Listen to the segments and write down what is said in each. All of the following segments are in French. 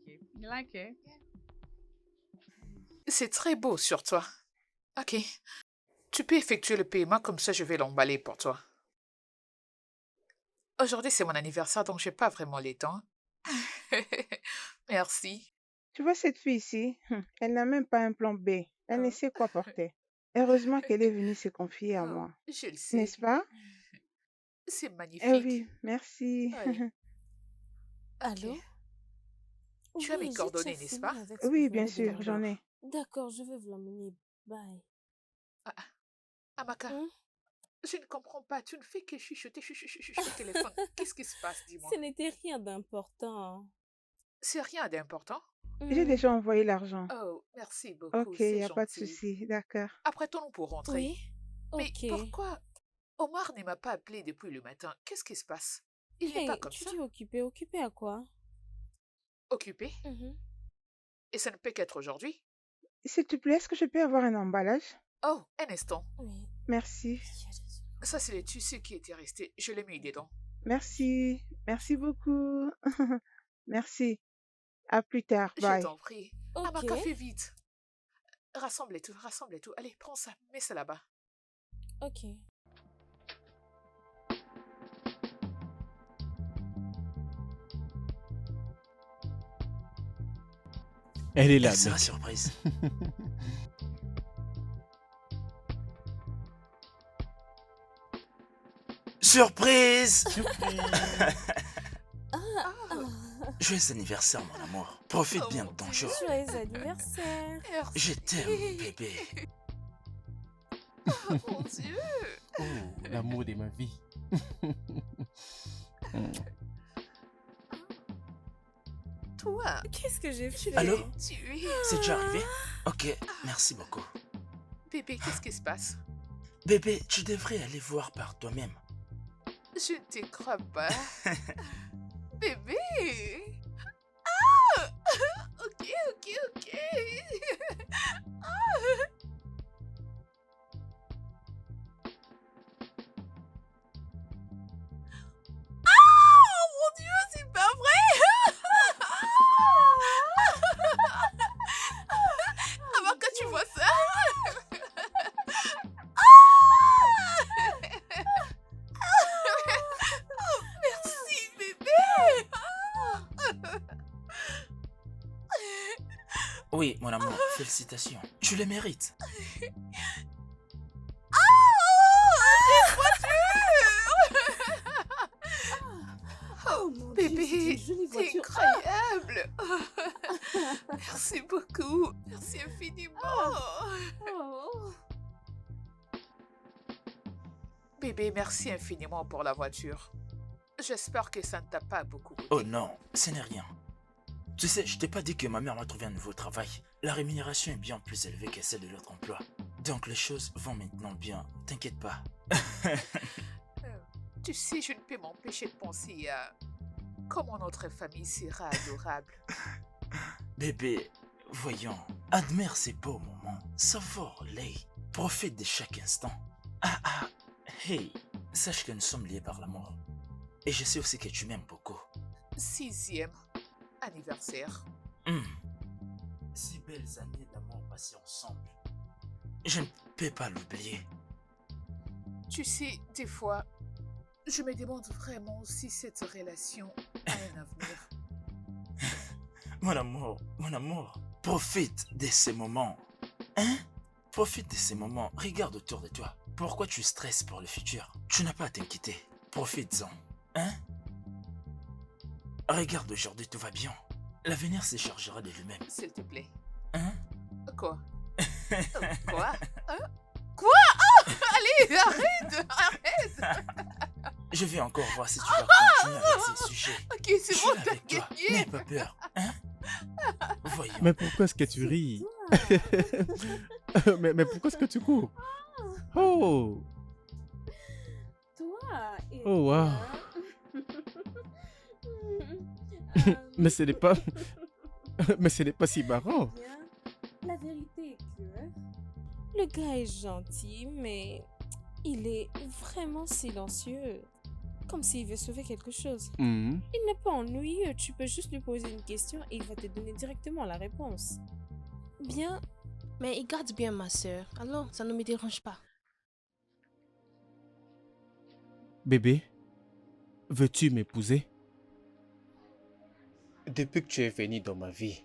You like it? C'est très beau sur toi. Ok. Tu peux effectuer le paiement comme ça, je vais l'emballer pour toi. Aujourd'hui, c'est mon anniversaire, donc j'ai pas vraiment les temps. Merci. Tu vois cette fille ici? Elle n'a même pas un plan B. Elle ne Oh, sait quoi porter. Heureusement qu'elle est venue se confier à oh, moi. je le sais. N'est-ce pas? C'est Eh magnifique. oui, merci. Oui. Ok. Allô? Tu as mes Oui, j'ai déjà coordonnées, n'est-ce fini pas? avec ce que Oui, tu bien m'avais sûr, demandé. j'en D'accord. ai. D'accord, je vais vous l'amener. Bye. Ah, Amaka, Hein? je ne comprends pas. Tu ne fais que chuchoter, chuchoter au téléphone. Qu'est-ce qui se passe, dis-moi? Ce n'était rien d'important. C'est rien d'important. J'ai Hmm, déjà envoyé l'argent. Oh, merci beaucoup, Ok, il c'est n'y a pas de gentil. souci. D'accord. Apprêtons-nous pour rentrer. Oui? Mais Ok. pourquoi Omar ne m'a pas appelé depuis le matin? Qu'est-ce qui se passe? Il n'est pas Hey, comme tu ça? dis occupé. Occupé à quoi? Occupé? Mhm. Et ça ne peut qu'être aujourd'hui? S'il te plaît, est-ce que je peux avoir un emballage? Oh, un instant. Oui. Merci. Il y a des- Ça, c'est le tissu qui était resté. Je l'ai mis dedans. Merci. Merci beaucoup. Merci. À plus tard. Je Bye. t'en prie. Ok. Amaka, fais vite. Rassemble tout, rassemble tout. Allez, prends ça, mets ça là-bas. Ok. Elle est là, Elle sera mec. surprise. Surprise! Surprise. Ah, Joyeux anniversaire, mon amour. Profite Oh, bien mon de ton Dieu. jour. Joyeux anniversaire. Merci. Je t'aime, bébé. Oh, mon Dieu. Oh, l'amour de ma vie. Toi, Qu'est-ce que j'ai je fait? l'ai Allô? tué. C'est déjà arrivé? Ok, merci beaucoup. Bébé, qu'est-ce qui se passe? Bébé, tu devrais aller voir par toi-même. Je ne te crois pas. Bébé. Ah! Ok, ok, ok. Oh mon Dieu, c'est pas vrai! Avant que tu vois ça! Oh, merci, bébé! Oui, mon amour, félicitations. Tu le mérites. Oh, mon Dieu, bébé, c'est une jolie c'est voiture. incroyable! Merci beaucoup, merci infiniment! Oh. Bébé, merci infiniment pour la voiture. J'espère que ça ne t'a pas beaucoup coûté. Oh non, ce n'est rien. Tu sais, je t'ai pas dit que ma mère m'a trouvé un nouveau travail. La rémunération est bien plus élevée que celle de l'autre emploi. Donc les choses vont maintenant bien, t'inquiète pas. Tu sais, je ne peux m'empêcher de penser à comment notre famille sera adorable. Bébé, voyons, admire ces beaux moments, savore-les, profite de chaque instant. Ah, hey, sache que nous sommes liés par l'amour. Et je sais aussi que tu m'aimes beaucoup. 6e anniversaire. Si belles années d'amour passées ensemble. Je ne peux pas l'oublier. Tu sais, des fois, je me demande vraiment si cette relation a un avenir. Mon amour, profite de ces moments. Hein? Profite de ces moments, regarde autour de toi. Pourquoi tu stresses pour le futur? Tu n'as pas à t'inquiéter. Profites-en. Hein? Regarde aujourd'hui, tout va bien. L'avenir se chargera de lui-même. S'il te plaît. Hein? Quoi? Quoi? Hein? Quoi? Oh, allez, arrête! Je vais encore voir si tu vas continuer avec ces sujets. Ok, Je c'est suis bon, là t'as avec toi. gagné. N'aie pas peur. Hein? Voyons. Mais pourquoi est-ce que tu ris? mais pourquoi est-ce que tu cours? Oh! Toi et Oh, wow. moi. Mais ce n'est pas... mais ce n'est pas si marrant. Bien, la vérité est que le gars est gentil, mais il est vraiment silencieux. Comme s'il veut sauver quelque chose. Mhm. Il n'est pas ennuyeux, tu peux juste lui poser une question et il va te donner directement la réponse. Bien, Mais il garde bien ma sœur, alors ça ne me dérange pas. Bébé, veux-tu m'épouser? Depuis que tu es venu dans ma vie,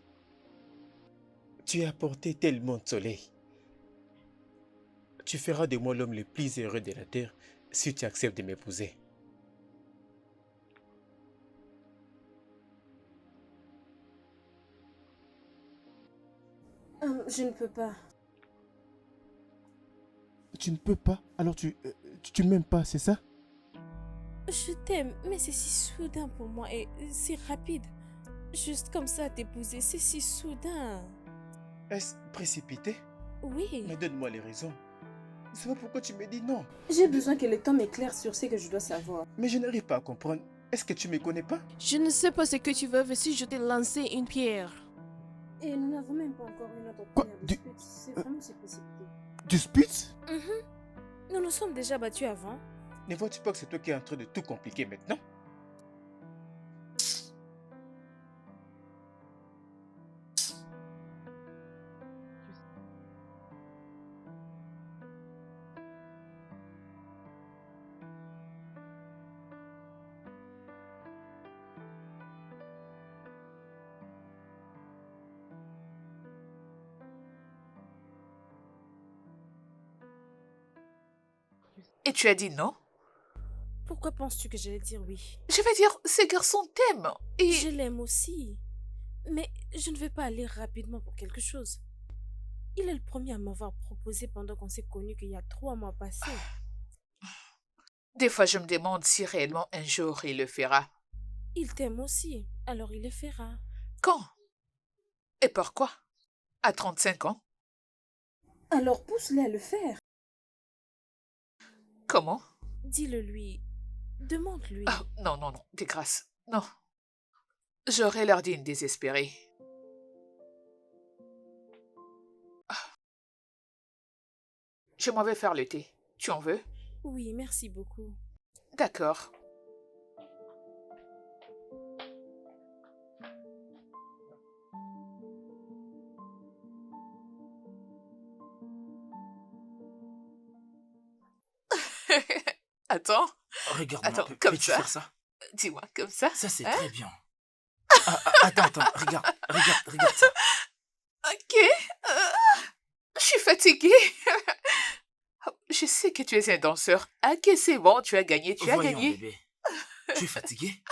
tu as apporté tellement de soleil. Tu feras de moi l'homme le plus heureux de la terre si tu acceptes de m'épouser. je ne peux pas. Tu ne peux pas? Alors tu m'aimes pas, c'est ça? Je t'aime, mais c'est si soudain pour moi et c'est rapide. Juste comme ça t'épouser, c'est si soudain. Est-ce précipité? Oui. Mais donne-moi les raisons. C'est pas pourquoi tu me dis non. J'ai besoin que le temps m'éclaire sur ce que je dois savoir. Mais je n'arrive pas à comprendre. Est-ce que tu me connais pas? Je ne sais pas ce que tu veux si je t'ai lancé une pierre. Et nous n'avons même pas encore eu notre Quoi? première dispute. C'est vraiment si précipité. Dispute? Nous nous sommes déjà battus avant. Ne vois-tu pas que c'est toi qui es en train de tout compliquer maintenant? Et tu as dit non? Pourquoi penses-tu que j'allais dire oui? Je veux dire, ces garçons t'aiment. Et Je l'aime aussi. Mais je ne vais pas aller rapidement pour quelque chose. Il est le premier à m'avoir proposé pendant qu'on s'est connus qu'il y a 3 mois passés. des fois, je me demande si réellement un jour il le fera. Il t'aime aussi, alors il le fera. Quand? Et pourquoi? À 35 ans? Alors pousse-le à le faire. Comment? Dis-le lui. Demande-lui. Ah, non, non, non, de grâce. Non. J'aurais l'air d'une désespérée. Ah. Je m'en vais faire le thé. Tu en veux? Oui, merci beaucoup. D'accord. Attends, Regarde-moi, attends, comme peux-tu ça? faire ça? Dis-moi, comme ça? Ça, c'est Hein? très bien. Attends, regarde ça. Ok. euh, je suis fatiguée. Je sais que tu es un danseur. Ok, c'est bon, tu as gagné, tu as Voyons, gagné. bébé. Tu es fatigué?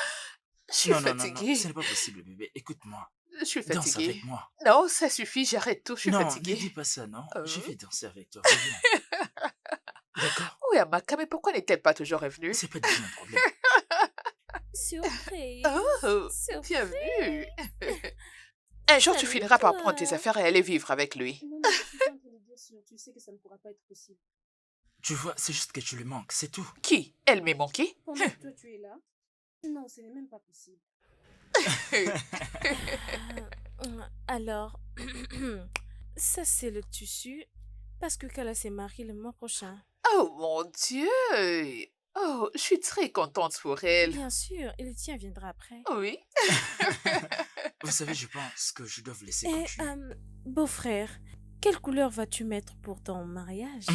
Je suis Non, fatiguée. ce n'est pas possible, bébé. Écoute-moi. Je suis Danse fatiguée. avec moi. Non, ça suffit, j'arrête tout, je suis Non, fatiguée. ne dis pas ça, non. Euh. Je vais danser avec toi. Reviens. D'accord? Oui, Amaka, mais pourquoi n'est-elle pas toujours revenue? C'est pas du tout un problème. Surprise. Oh, Surprise. bienvenue. Un jour, tu Salut, finiras par toi. prendre tes affaires et aller vivre avec lui. Non, mais je suis en train de dire sûr. Tu sais que ça ne pourra pas être possible. Tu vois, c'est juste que tu le manques, c'est tout. Qui? Elle m'est manqué? Pendant que toi tu es là. Non, ce n'est même pas possible. Alors, ça c'est le tissu. Parce que Kala s'est mariée le mois prochain. Oh mon Dieu! Oh, je suis très contente pour elle. Bien sûr, et le tien viendra après. Oui. Vous savez, je pense que je dois vous laisser Et, continuer. beau-frère, quelle couleur vas-tu mettre pour ton mariage?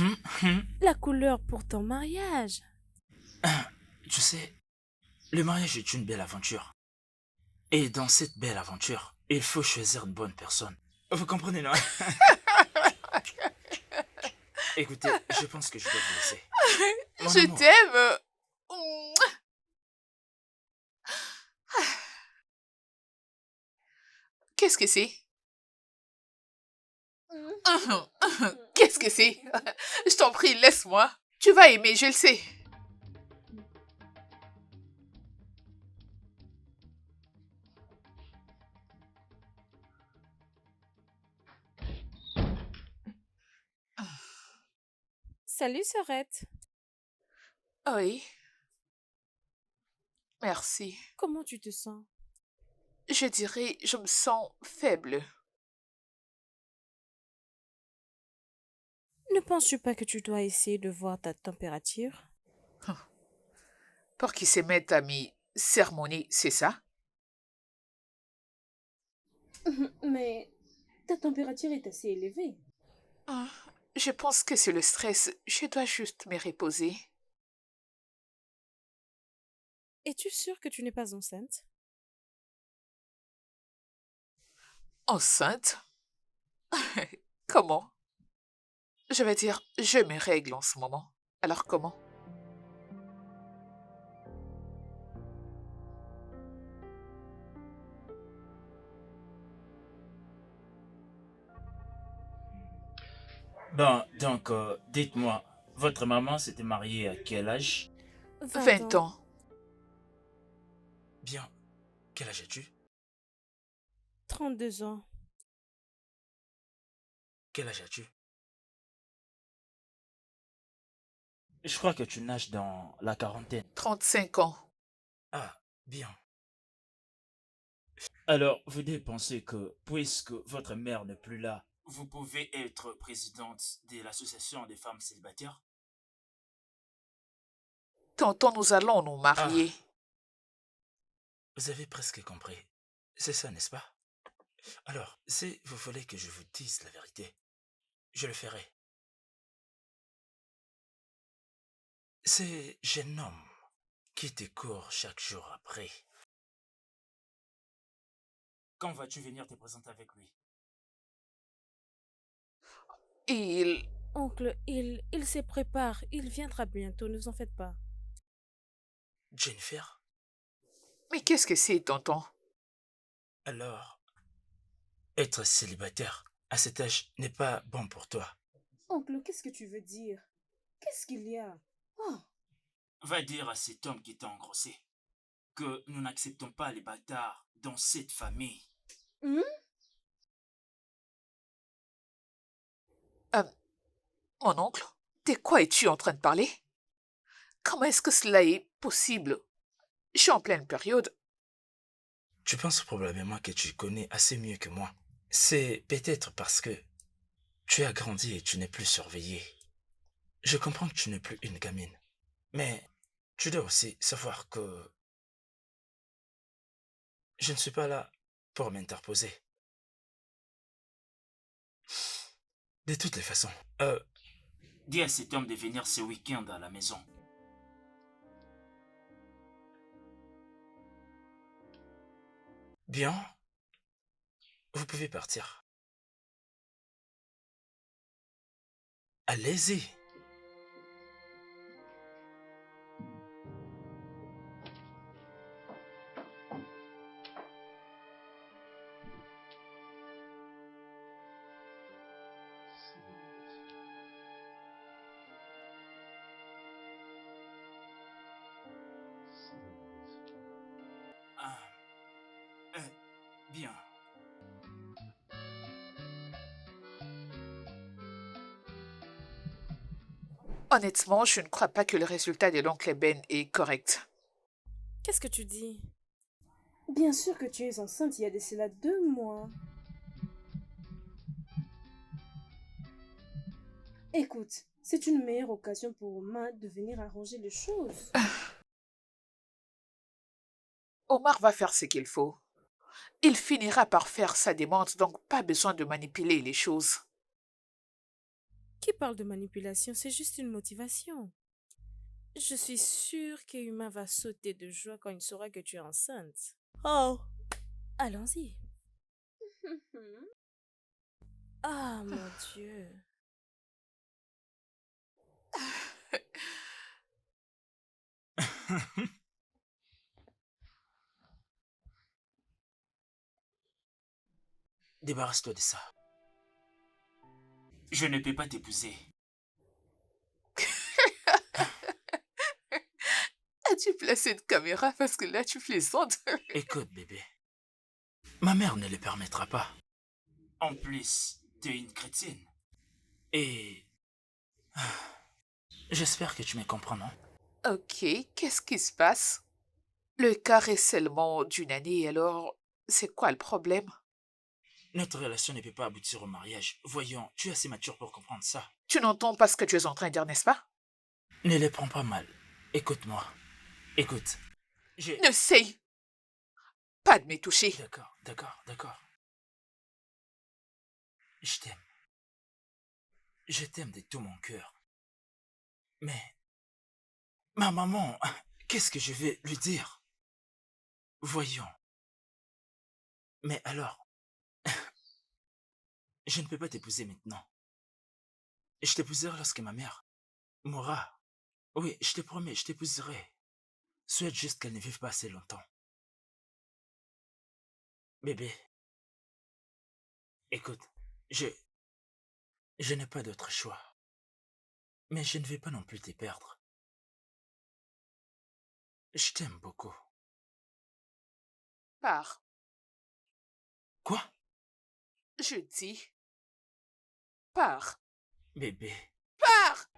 Hum. La couleur pour ton mariage. Tu sais, le mariage est une belle aventure. Et dans cette belle aventure, il faut choisir une bonne personne. Vous comprenez, non? Écoutez, je pense que je dois vous laisser. Mon Je amour. t'aime. Qu'est-ce que c'est? Qu'est-ce que c'est? Je t'en prie, laisse-moi. Tu vas aimer, je le sais. Salut, Sorette. Oui. Merci. Comment tu te sens? Je dirais, je me sens faible. Ne penses-tu pas que tu dois essayer de voir ta température? pour qu'ils se mettent à mi-sermonner, c'est ça? Mais ta température est assez élevée. Ah, je pense que c'est le stress. Je dois juste me reposer. Es-tu sûre que tu n'es pas enceinte? Enceinte? Comment? Je vais dire, je me règle en ce moment. Alors comment? Bon, donc, dites-moi, votre maman s'était mariée à quel âge? 20 20 ans. ans. Bien, quel âge as-tu? 32 ans. Quel âge as-tu? Je crois que tu nages dans la quarantaine. 35 ans. Ah, bien. Alors, vous devez penser que, puisque votre mère n'est plus là, vous pouvez être présidente de l'association des femmes célibataires? Tonton, nous allons nous Ah, marier. vous avez presque compris. C'est ça, n'est-ce pas? Alors, si vous voulez que je vous dise la vérité, je le ferai. Ce jeune homme qui te court chaque jour après. Quand vas-tu venir te présenter avec lui? Il... Oncle, il se prépare. Il viendra bientôt, ne vous en faites pas. Jennifer? Mais qu'est-ce que c'est, tonton? Alors, être célibataire à cet âge n'est pas bon pour toi. Oncle, qu'est-ce que tu veux dire? Qu'est-ce qu'il y a? Oh, Va dire à cet homme qui t'a engrossé que nous n'acceptons pas les bâtards dans cette famille. hmm? Euh, mon oncle, de quoi es-tu en train de parler? Comment est-ce que cela est possible? Je suis en pleine période. Tu penses probablement que tu connais assez mieux que moi. C'est peut-être parce que tu as grandi et tu n'es plus surveillé. Je comprends que tu n'es plus une gamine. Mais tu dois aussi savoir que je ne suis pas là pour m'interposer. De toutes les façons. Dis à cet homme de venir ce week-end à la maison. Bien, vous pouvez partir. Allez-y. Ah, bien. Honnêtement, je ne crois pas que le résultat de l'oncle Ben est correct. Qu'est-ce que tu dis? Bien sûr que tu es enceinte il y a de cela 2 mois. Écoute, c'est une meilleure occasion pour Omar de venir arranger les choses. Omar va faire ce qu'il faut. Il finira par faire sa demande, donc pas besoin de manipuler les choses. Qui parle de manipulation? C'est juste une motivation. Je suis sûre qu'Uma va sauter de joie quand il saura que tu es enceinte. Oh, allons-y. Ah, mon Dieu. Débarrasse-toi de ça. Je ne peux pas t'épouser. As-tu placé une caméra parce que là tu plaisantes? Écoute, bébé. Ma mère ne le permettra pas. En plus, tu es une chrétienne. Et... J'espère que tu me comprends, non? Ok, qu'est-ce qui se passe? Le quart est seulement d'une année, alors c'est quoi le problème? Notre relation ne peut pas aboutir au mariage. Voyons, tu es assez mature pour comprendre ça. Tu n'entends pas ce que tu es en train de dire, n'est-ce pas? Ne les prends pas mal. Écoute-moi. Écoute, j'ai... N'essaye pas de me toucher. D'accord, d'accord, d'accord. Je t'aime. Je t'aime de tout mon cœur. Mais ma maman, qu'est-ce que je vais lui dire? Voyons. Mais alors, je ne peux pas t'épouser maintenant. Je t'épouserai lorsque ma mère mourra. Oui, je te promets, je t'épouserai. Souhaite juste qu'elle ne vive pas assez longtemps. Bébé, écoute, je n'ai pas d'autre choix. Mais je ne vais pas non plus te perdre. Je t'aime beaucoup. Pars. Quoi? Je dis, pars. Bébé. Pars!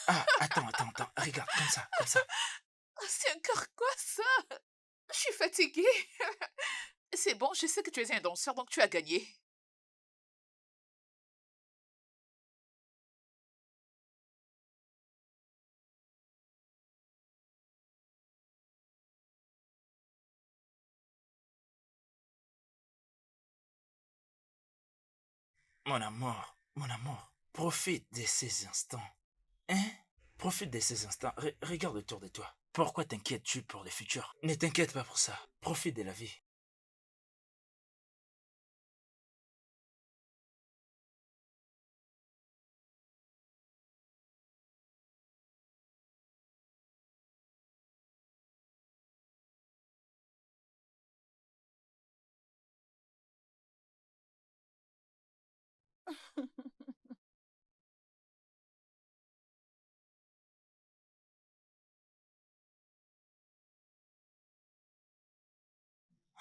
Ah, attends. Regarde, comme ça, comme ça. C'est encore quoi ça? Je suis fatiguée. C'est bon, je sais que tu es un danseur, donc tu as gagné. Mon amour, profite de ces instants. Hein? Profite de ces instants. Regarde autour de toi. Pourquoi t'inquiètes-tu pour le futur? Ne t'inquiète pas pour ça. Profite de la vie.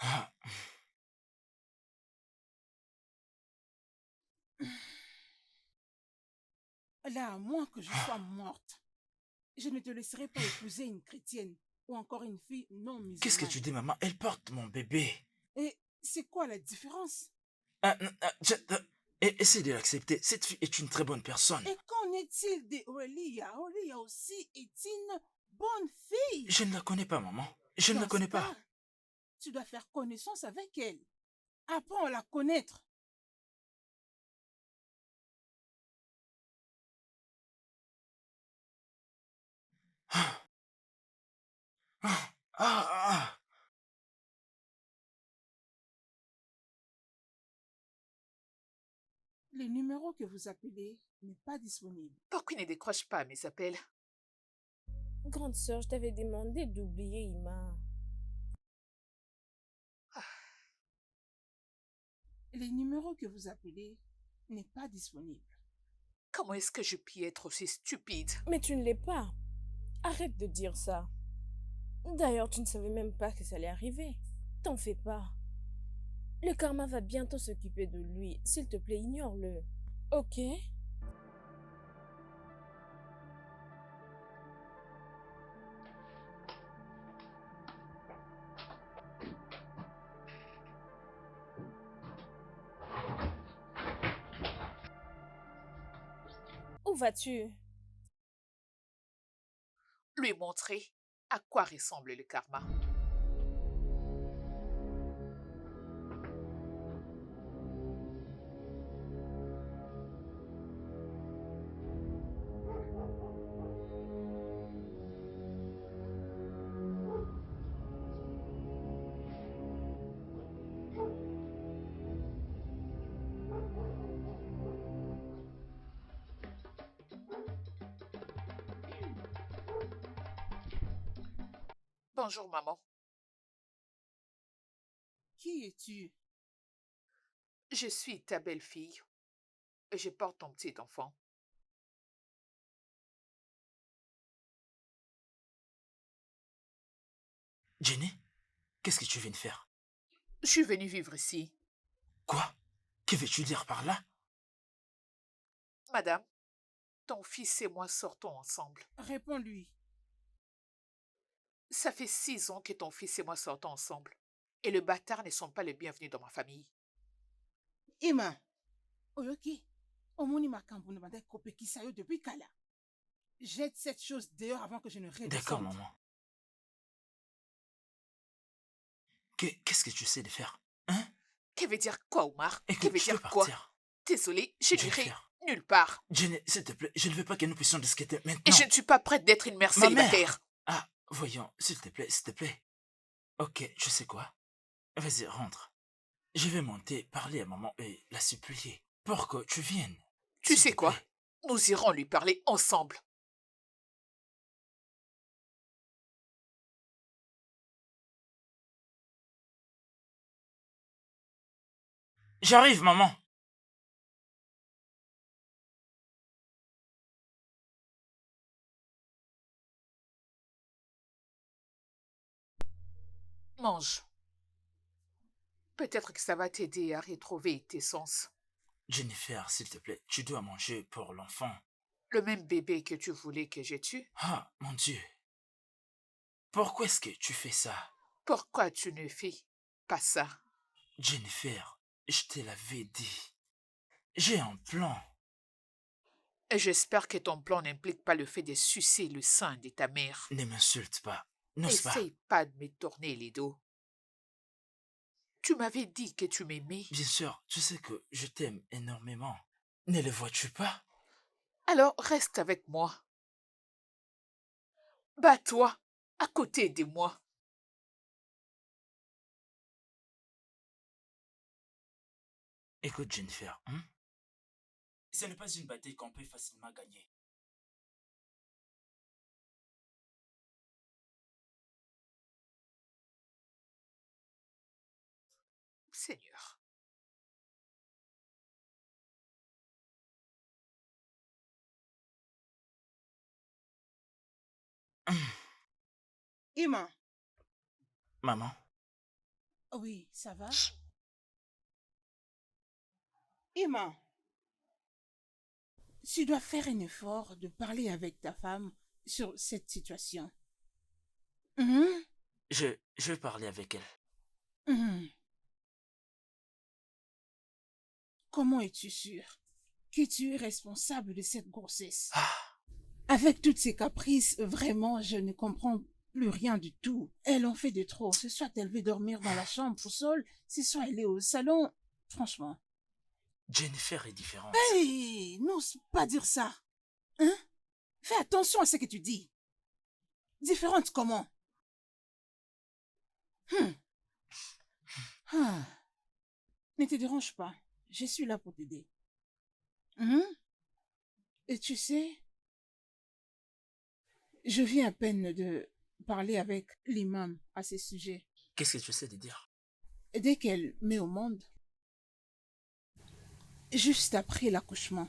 Ah, Là, à moins que je sois morte, je ne te laisserai pas épouser une chrétienne ou encore une fille non qu'est-ce que musulmane. tu dis, maman? Elle porte mon bébé. Et c'est quoi la différence? Essaie de l'accepter. Cette fille est une très bonne personne. Et qu'en est-il de Aurélia? Aurélia aussi est une bonne fille. Je ne la connais pas, maman. Je ne la Dans connais ce pas. cas, tu dois faire connaissance avec elle. Apprends à la connaître. Ah, ah, ah. Le numéro que vous appelez n'est pas disponible. Pourquoi il ne décroche pas mes appels? Grande sœur, je t'avais demandé d'oublier Ima. Le numéro que vous appelez n'est pas disponible. Comment est-ce que je puis être aussi stupide? Mais tu ne l'es pas. Arrête de dire ça. D'ailleurs, tu ne savais même pas que ça allait arriver. T'en fais pas. Le karma va bientôt s'occuper de lui. S'il te plaît, ignore-le. Ok? Où vas-tu? Lui montrer à quoi ressemble le karma. Bonjour, maman. Qui es-tu? Je suis ta belle-fille et je porte ton petit enfant. Jenny, qu'est-ce que tu viens de faire? Je suis venue vivre ici. Quoi? Que veux-tu dire par là? Madame, ton fils et moi sortons ensemble. Réponds-lui. Ça fait 6 ans que ton fils et moi sortons ensemble. Et le bâtard ne sont pas les bienvenus dans ma famille. Ima, oyoki, omoni makambo na banda kopekisa yo depuis kala. Jette cette chose dehors avant que je ne redescende. D'accord, maman. Qu'est-ce que tu sais de faire? Hein? Que veut dire quoi, Omar? Que Écoute, veut je peux dire quoi? partir. Désolée, je n'irai Jennifer. nulle part. Jenny, s'il te plaît, je ne veux pas que nous puissions discuter Et maintenant. je ne suis pas prête d'être une mère Ma mère. célibataire. Ah, voyons, s'il te plaît, s'il te plaît. Ok, tu sais quoi? Vas-y, rentre. Je vais monter, parler à maman et la supplier pour que tu viennes. Tu S'il sais te quoi? plaît. Nous irons lui parler ensemble. J'arrive, maman. Mange. Peut-être que ça va t'aider à retrouver tes sens. Jennifer, s'il te plaît, tu dois manger pour l'enfant. Le même bébé que tu voulais que je tue. Ah, mon Dieu. Pourquoi est-ce que tu fais ça? Pourquoi tu ne fais pas ça? Jennifer, je te l'avais dit. J'ai un plan. Et j'espère que ton plan n'implique pas le fait de sucer le sein de ta mère. Ne m'insulte pas. N'ose pas. Essaye pas de me tourner les dos. Tu m'avais dit que tu m'aimais. Bien sûr, tu sais que je t'aime énormément. Ne le vois-tu pas? Alors reste avec moi. Bats-toi à côté de moi. Écoute, Jennifer, ce n'est pas une bataille qu'on peut facilement gagner. Seigneur. Ima, Maman, oui, ça va? Ima, tu dois faire un effort de parler avec ta femme sur cette situation. Mhm, je vais parler avec elle. mhm. Comment es-tu sûr que tu es responsable de cette grossesse? Ah, Avec toutes ces caprices, vraiment, je ne comprends plus rien du tout. Elle en fait de trop. Ce soit elle veut dormir dans la chambre au sol, ce soit elle est au salon. Franchement. Jennifer est différente. Hey, n'ose pas dire ça. Hein? Fais attention à ce que tu dis. Différente comment? Ah. Ne te dérange pas. Je suis là pour t'aider. Et tu sais, je viens à peine de parler avec l'imam à ce sujet. Qu'est-ce que tu essaies de dire? Et dès qu'elle met au monde, juste après l'accouchement,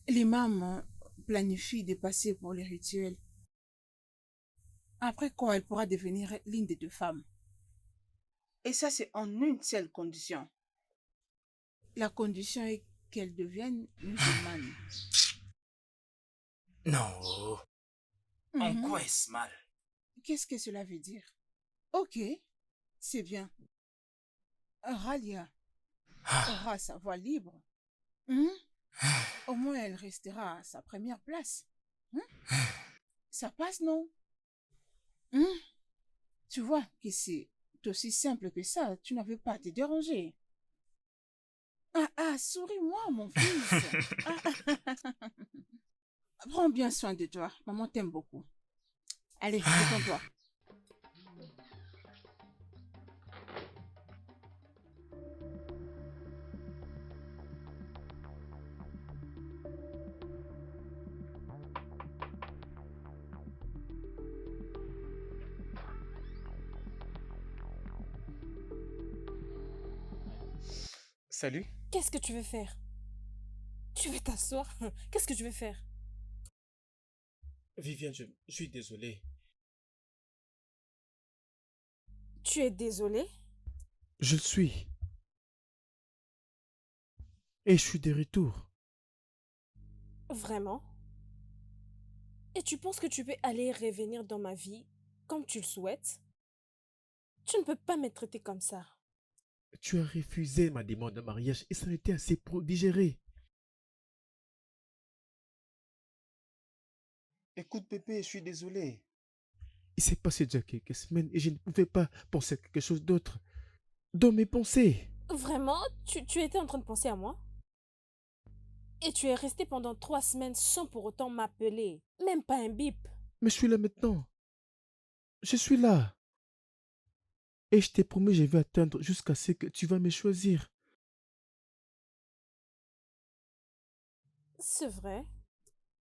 l'imam planifie de passer pour les rituels. Après quoi, elle pourra devenir l'une des deux femmes. Et ça, c'est en une seule condition. La condition est qu'elle devienne musulmane. Non. En Mhm. quoi est-ce mal? Qu'est-ce que cela veut dire? Ok, c'est bien. Ralia aura sa voix libre. Au moins, elle restera à sa première place. Ça passe, non? Tu vois que c'est aussi simple que ça. Tu n'avais pas à te déranger. Souris-moi, mon fils. Prends bien soin de toi. Maman t'aime beaucoup. Allez, détends-toi. Salut. Qu'est-ce que tu veux faire? Tu veux t'asseoir? Qu'est-ce que tu veux faire? Viviane, je suis désolé. Tu es désolé? Je le suis. Et je suis de retour. Vraiment? Et tu penses que tu peux aller et revenir dans ma vie comme tu le souhaites? Tu ne peux pas me traiter comme ça. Tu as refusé ma demande de mariage et ça n'était assez pour digérer. Écoute, Pépé, je suis désolé. Il s'est passé déjà quelques semaines et je ne pouvais pas penser à quelque chose d'autre. Dans mes pensées. Vraiment? Tu étais en train de penser à moi? Et tu es resté pendant 3 semaines sans pour autant m'appeler. Même pas un bip. Mais je suis là maintenant. Je suis là. Et je t'ai promis, je vais attendre jusqu'à ce que tu vas me choisir. C'est vrai?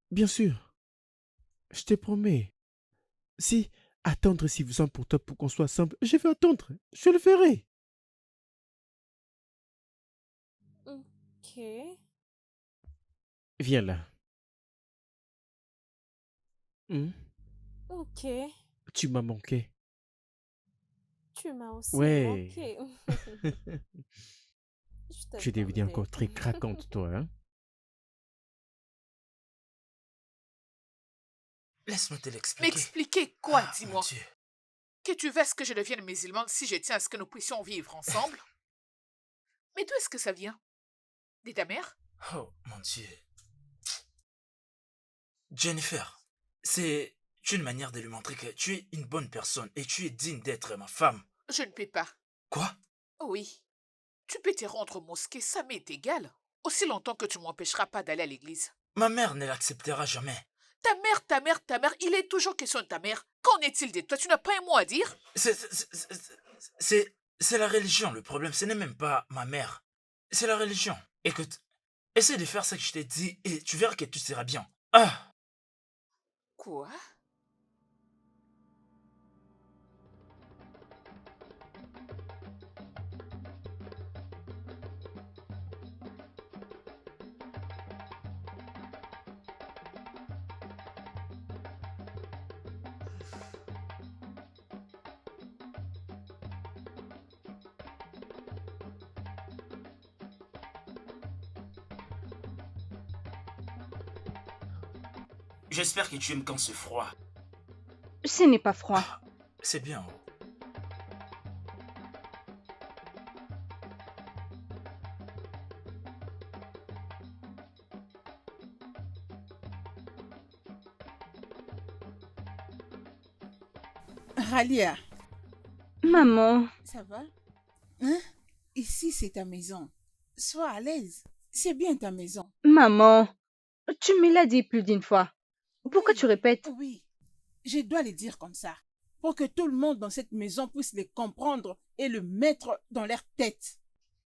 Bien sûr. Je te promets. Si attendre est suffisant pour toi pour qu'on soit ensemble, je vais attendre. Je le ferai. Ok. Viens là. Hmm? Ok. Tu m'as manqué. Tu m'as aussi Ouais. manqué. Je Tu es devenue t'attendais. encore très craquante, toi, hein? Laisse-moi te l'expliquer. M'expliquer quoi, Ah, mon dis-moi? Dieu. Que tu veux que je devienne musulmane si je tiens à ce que nous puissions vivre ensemble? Mais d'où est-ce que ça vient? De ta mère? Oh, mon Dieu. Jennifer, c'est une manière de lui montrer que tu es une bonne personne et tu es digne d'être ma femme. Je ne peux pas. Quoi? Oui. Tu peux te rendre au mosquée, ça m'est égal. Aussi longtemps que tu m'empêcheras pas d'aller à l'église. Ma mère ne l'acceptera jamais. Ta mère, il est toujours question de ta mère. Qu'en est-il de toi? Tu n'as pas un mot à dire? C'est la religion le problème. Ce n'est même pas ma mère. C'est la religion. Écoute, essaie de faire ce que je t'ai dit et tu verras que tout sera bien. Ah! Quoi? J'espère que tu aimes quand c'est froid. Ce n'est pas froid. Ah, c'est bien. Ralia, Maman, ça va? Hein? Ici, c'est ta maison. Sois à l'aise. C'est bien ta maison. maman, tu me l'as dit plus d'une fois. Pourquoi Oui, tu répètes? oui. Je dois le dire comme ça. Pour que tout le monde dans cette maison puisse les comprendre et le mettre dans leur tête.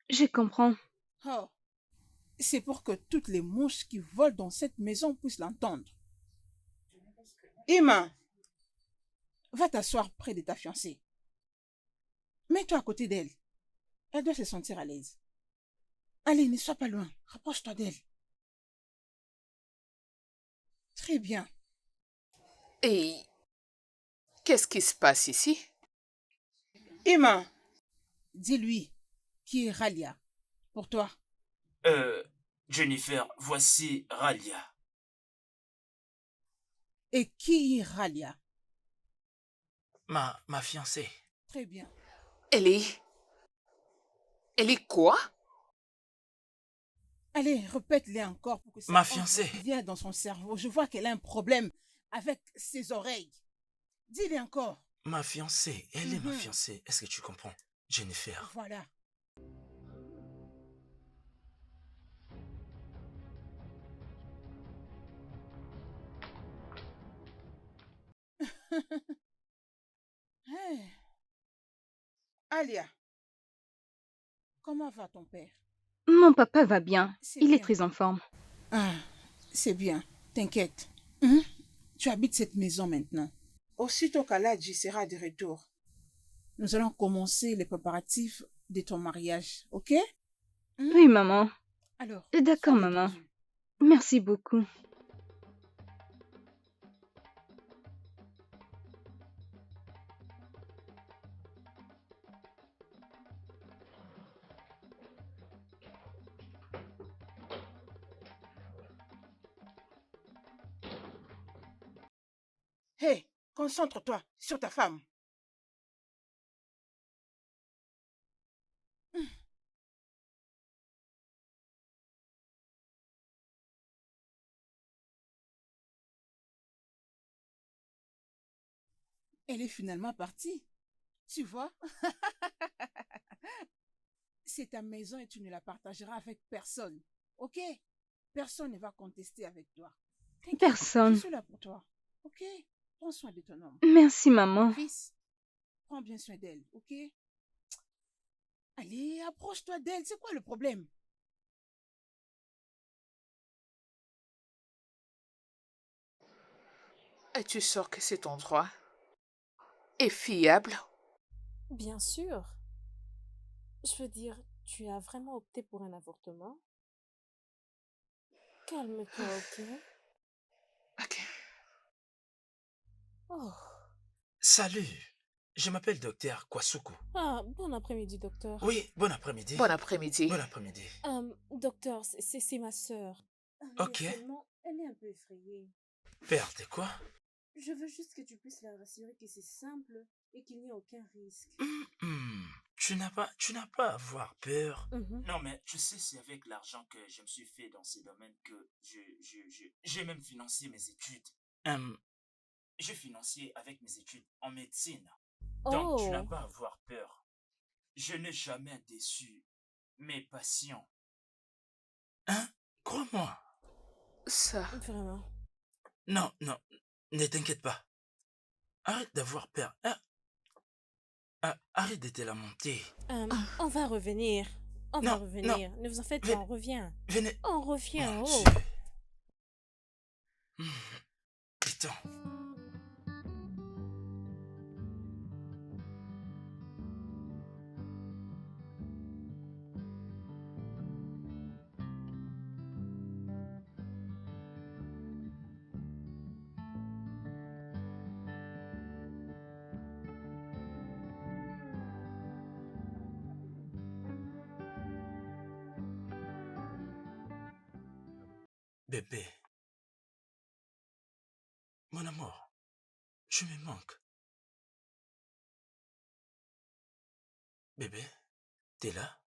Je comprends. Oh. C'est pour que toutes les mouches qui volent dans cette maison puissent l'entendre. Emma, va t'asseoir près de ta fiancée. Mets-toi à côté d'elle. Elle doit se sentir à l'aise. Allez, ne sois pas loin. Rapproche-toi d'elle. Très bien. Et qu'est-ce qui se passe ici? Emma, dis-lui qui est Ralia pour toi. Jennifer, voici Ralia. Et qui est Ralia? Ma fiancée. Très bien. Elle est... Elle est quoi? Allez, répète-le encore pour que ça Ma entre fiancée. bien dans son cerveau. Je vois qu'elle a un problème avec ses oreilles. Dis-le encore. Ma fiancée. Elle est ma Mhm. fiancée. Est-ce que tu comprends? Jennifer. Voilà. Hey. Alia, comment va ton père? Mon papa va bien. C'est Il est bien. très en forme. Ah, c'est bien. T'inquiète. Hein? Tu habites cette maison maintenant. Aussitôt qu'Aladji sera de retour, nous allons commencer les préparatifs de ton mariage, ok? Hein? Oui, maman. Alors, D'accord, sois maman. détendue. Merci beaucoup. Hé, concentre-toi sur ta femme. Elle est finalement partie. Tu vois? C'est ta maison et tu ne la partageras avec personne. OK? Personne ne va contester avec toi. T'inquiète, je Personne. suis là pour toi. OK? Prends soin de ton homme. Merci, maman. Fils, prends bien soin d'elle. OK? Allez, approche-toi d'elle. C'est quoi le problème? Es-tu sûr que cet endroit est fiable? Bien sûr. Je veux dire, tu as vraiment opté pour un avortement? Calme-toi, ok? Ok. Oh. Salut, je m'appelle Docteur Kwasuku. Ah, bon après-midi, docteur. Oui, bon après-midi. Bon après-midi. Bon après-midi. Docteur, c'est ma sœur. Ok. Mais seulement, elle est un peu effrayée. Père, t'es quoi? Je veux juste que tu puisses la rassurer que c'est simple et qu'il n'y a aucun risque. Tu n'as pas à avoir peur. Mhm. Non, mais tu sais, c'est avec l'argent que je me suis fait dans ces domaines que j'ai même financé mes études. J'ai financé avec mes études en médecine. Donc, tu n'as Oh, pas à avoir peur. Je n'ai jamais déçu mes patients. Hein? Crois-moi. Ça. vraiment. Non, ne t'inquiète pas. Arrête d'avoir peur. Arrête de te lamenter. On va revenir. On va Non, revenir. Ne vous en faites pas, on revient. Venez. On revient, Mon oh. Dieu. Putain. Bébé. Mon amour, tu me manques. Bébé, t'es là?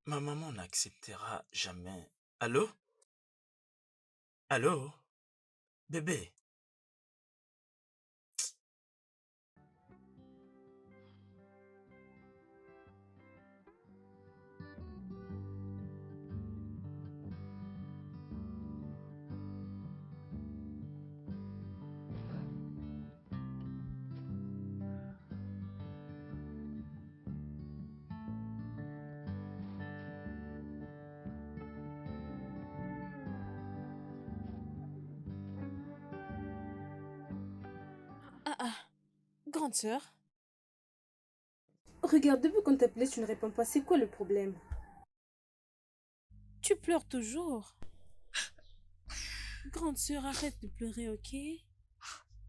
Ma maman n'acceptera jamais. Allô? Allô? Bébé. Grande sœur. Regarde, depuis qu'on t'appelait, tu ne réponds pas. C'est quoi le problème? Tu pleures toujours. Grande sœur, arrête de pleurer, ok?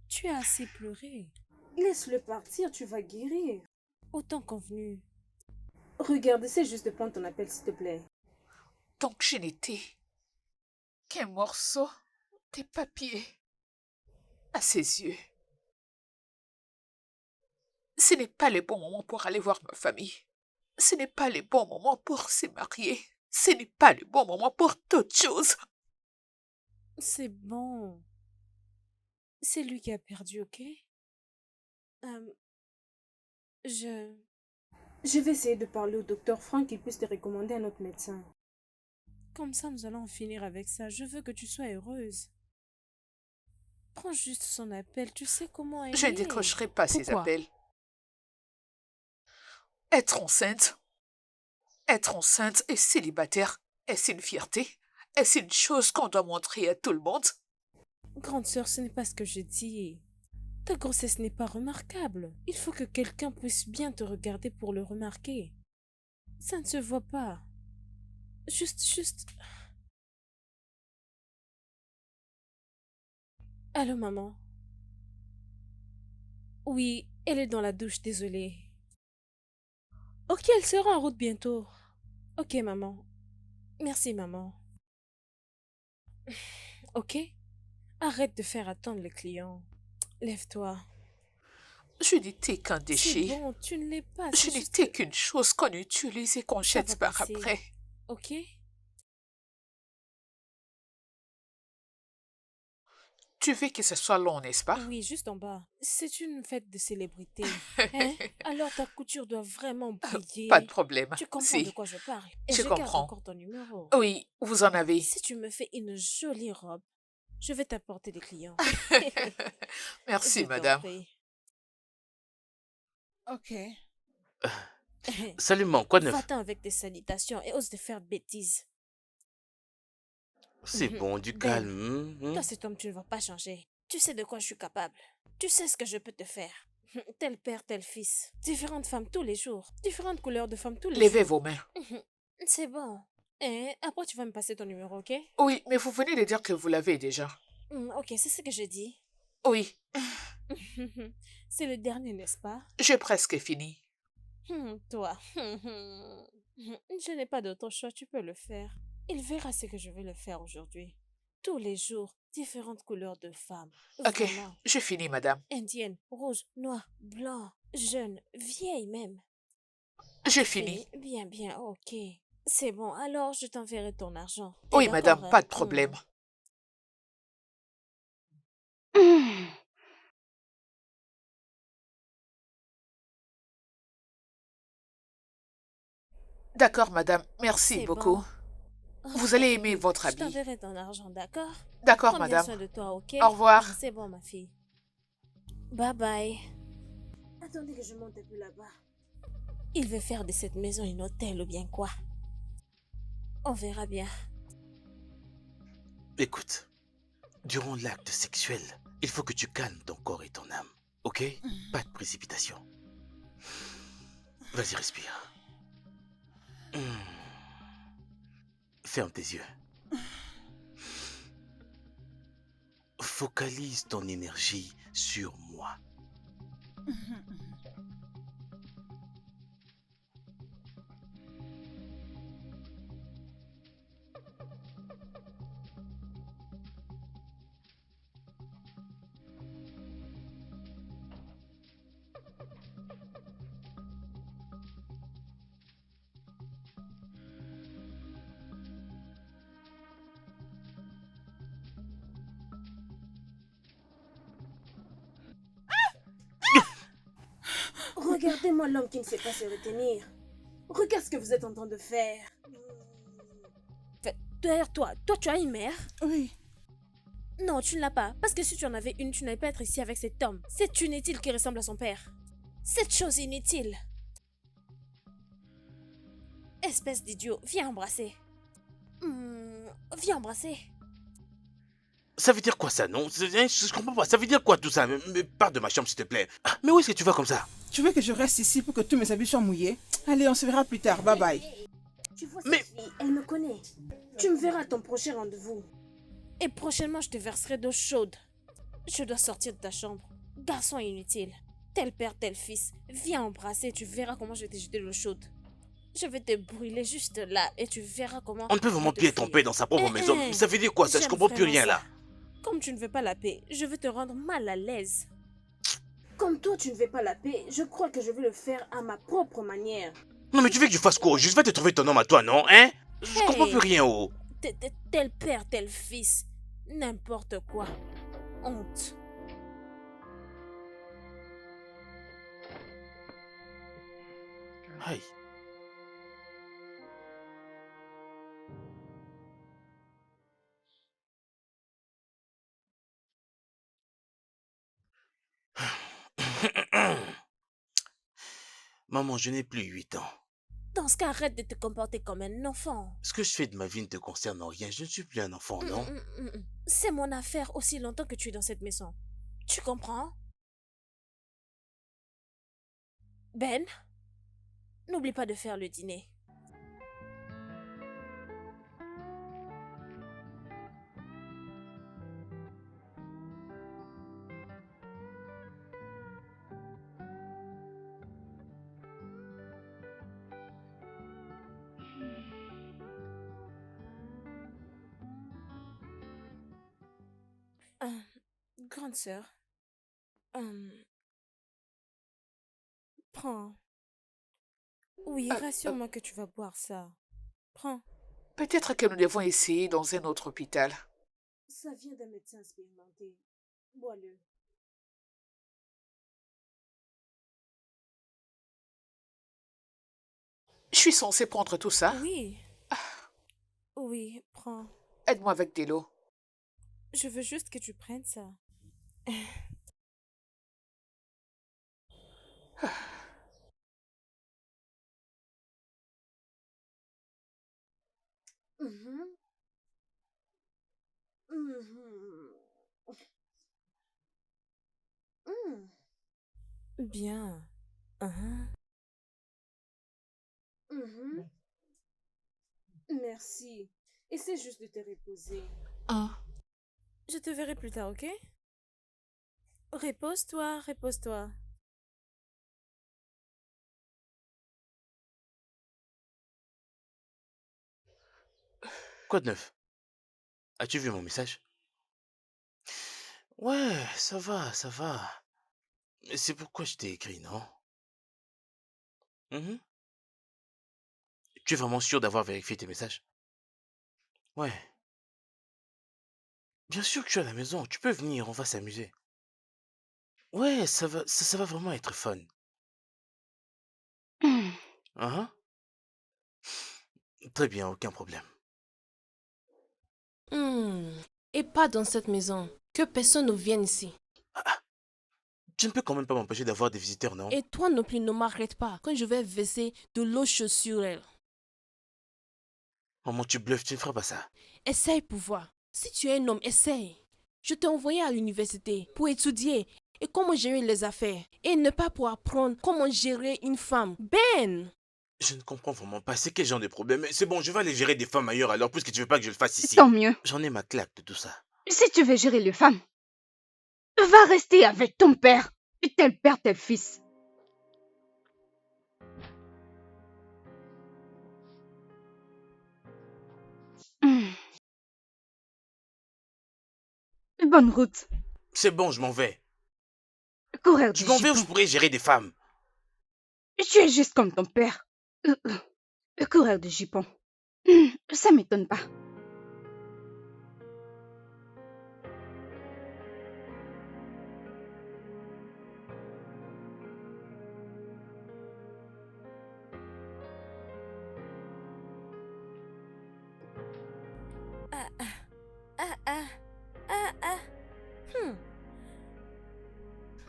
Tu as assez pleuré. Laisse-le partir, tu vas guérir. Autant convenu. Regarde, essaie juste de prendre ton appel, s'il te plaît. Donc je n'étais qu'un morceau des papiers à ses yeux. Ce n'est pas le bon moment pour aller voir ma famille. Ce n'est pas le bon moment pour se marier. Ce n'est pas le bon moment pour toute chose. C'est bon. C'est lui qui a perdu, ok? Je vais essayer de parler au docteur Frank qu'il puisse te recommander un autre médecin. Comme ça, nous allons en finir avec ça. Je veux que tu sois heureuse. Prends juste son appel. Tu sais comment elle Je ne est. décrocherai pas ces Pourquoi? appels. Être enceinte et célibataire, est-ce une fierté? Est-ce une chose qu'on doit montrer à tout le monde? Grande sœur, ce n'est pas ce que je dis. Ta grossesse n'est pas remarquable. Il faut que quelqu'un puisse bien te regarder pour le remarquer. Ça ne se voit pas. Juste... Allô, maman? Oui, elle est dans la douche, désolée. Ok, elle sera en route bientôt. Ok, maman. Merci, maman. Ok? Arrête de faire attendre les clients. Lève-toi. Je n'étais qu'un C'est déchet. bon, tu ne l'es pas, Je c'est juste n'étais que qu'une chose qu'on utilise et qu'on ça va jette par passer. après. Ok? Tu veux que ce soit long, n'est-ce pas? Oui, juste en bas. C'est une fête de célébrité. Hein? Alors ta couture doit vraiment Pas de briller. problème. Tu comprends de Si, quoi je parle. Et je je garde comprends. encore ton numéro. Oui, vous en avez. Si tu me fais une jolie robe, je vais t'apporter des clients. Merci, Je t'en madame. prie. Ok. Salut, maman, quoi de neuf? Va-t'en avec tes salutations et ose te faire de bêtises. C'est bon, du Ben, calme. toi cet homme, tu ne vas pas changer. Tu sais de quoi je suis capable. Tu sais ce que je peux te faire. Tel père, tel fils. Différentes femmes tous les jours. Différentes couleurs de femmes tous les Levez jours. vos mains. C'est bon. Et après, tu vas me passer ton numéro, ok? Oui, mais vous venez de dire que vous l'avez déjà. Ok, c'est ce que je dis. Oui, C'est le dernier, n'est-ce pas? j'ai presque fini. Toi. Je n'ai pas d'autre choix, tu peux le faire. Il verra ce que je vais le faire aujourd'hui. Tous les jours, différentes couleurs de femmes. Ok, Vraiment. j'ai fini, madame. Indienne, rouge, noir, blanc, jeune, vieille même. J'ai fini. Bien, bien, ok. C'est bon, alors je t'enverrai ton argent. T'es Oui, d'accord, madame, hein? pas de problème. D'accord, madame. Merci C'est beaucoup. bon. Vous allez aimer votre Je habit. t'enverrai ton argent, d'accord? D'accord, Prends bien madame. soin de toi, ok? Au revoir. C'est bon, ma fille. Bye bye. Attendez que je monte un peu là-bas. Il veut faire de cette maison une hôtel ou bien quoi? On verra bien. Écoute, durant l'acte sexuel, il faut que tu calmes ton corps et ton âme, ok? Pas de précipitation. Vas-y, respire. Ferme tes yeux. Focalise ton énergie sur moi. Regardez-moi l'homme qui ne sait pas se retenir. Regarde ce que vous êtes en train de faire. Derrière toi, tu as une mère? Oui. Non, tu ne l'as pas. Parce que si tu en avais une, tu n'allais pas être ici avec cet homme. C'est inutile qui ressemble à son père. Cette chose inutile. Espèce d'idiot, viens embrasser. Viens embrasser. Ça veut dire quoi ça, non? Je comprends pas. Ça veut dire quoi tout ça? Mais pars de ma chambre, s'il te plaît. Ah, mais où est-ce que tu vas comme ça? Tu veux que je reste ici pour que tous mes habits soient mouillés? Allez, on se verra plus tard. Bye bye. Tu vois Mais- cette fille, elle me connaît. Tu me verras à ton prochain rendez-vous. Et prochainement, je te verserai d'eau chaude. Je dois sortir de ta chambre. Garçon inutile. Tel père, tel fils. Viens embrasser, tu verras comment je vais te jeter de l'eau chaude. Je vais te brûler juste là et tu verras comment... On ne peut je vraiment vais te plus être en fuir. paix dans sa propre maison. Ça veut dire quoi ça? Je J'aime comprends plus vraiment rien là. ça. Comme tu ne veux pas la paix, je vais te rendre mal à l'aise. Comme toi, tu ne veux pas la paix, je crois que je vais le faire à ma propre manière. Non mais tu veux que je fasse quoi? Je vais te trouver ton homme à toi, non? Hein? Je comprends Hey. plus rien, oh. Tel père, tel fils. N'importe quoi. Honte. Aïe. Maman, je n'ai plus 8 ans. Dans ce cas, arrête de te comporter comme un enfant. Ce que je fais de ma vie ne te concerne en rien. Je ne suis plus un enfant, non? C'est mon affaire aussi longtemps que tu es dans cette maison. Tu comprends? Ben, n'oublie pas de faire le dîner. Grande sœur, prends. Oui, rassure-moi que tu vas boire ça. Prends. Peut-être que nous devons essayer dans un autre hôpital. Ça vient d'un médecin expérimenté. Bois-le. Je suis censée prendre tout ça. Oui. Oui, prends. Aide-moi avec de l'eau. Je veux juste que tu prennes ça. Mhm. Mhm. Mm. Bien. Mhm. Merci. Essaie juste de te reposer. Ah, Je te verrai plus tard, ok? Repose-toi, repose-toi. Quoi de neuf? As-tu vu mon message? Ouais, ça va, ça va. Mais c'est pourquoi je t'ai écrit, non? Mhm. Tu es vraiment sûr d'avoir vérifié tes messages? Ouais. Bien sûr que je suis à la maison, tu peux venir, on va s'amuser. Ouais, ça va vraiment être fun. Hein? Très bien, aucun problème. hmm. Et pas dans cette maison. Que personne ne vienne ici. Tu ne peux quand même pas m'empêcher d'avoir des visiteurs, non? Et toi non plus, ne m'arrête pas quand je vais verser de l'eau chaude sur elle. Maman, tu bluffes, tu ne feras pas ça. Essaye pour voir. Si tu es un homme, essaye. Je t'ai envoyé à l'université pour étudier et comment gérer les affaires. Et ne pas pour apprendre comment gérer une femme. Ben! Je ne comprends vraiment pas, c'est quel genre de problème? Mais c'est bon, je vais aller gérer des femmes ailleurs alors, puisque tu veux pas que je le fasse ici. Tant mieux. J'en ai ma claque de tout ça. Si tu veux gérer les femmes, va rester avec ton père. Tel père, tel fils. Bonne route. C'est bon, je m'en vais. Coureur Je de m'en vais où je jupons. pourrais gérer des femmes. Tu es juste comme ton père. Coureur de jupons. Ça m'étonne pas. Ah, ah, ah, ah, ah, ah.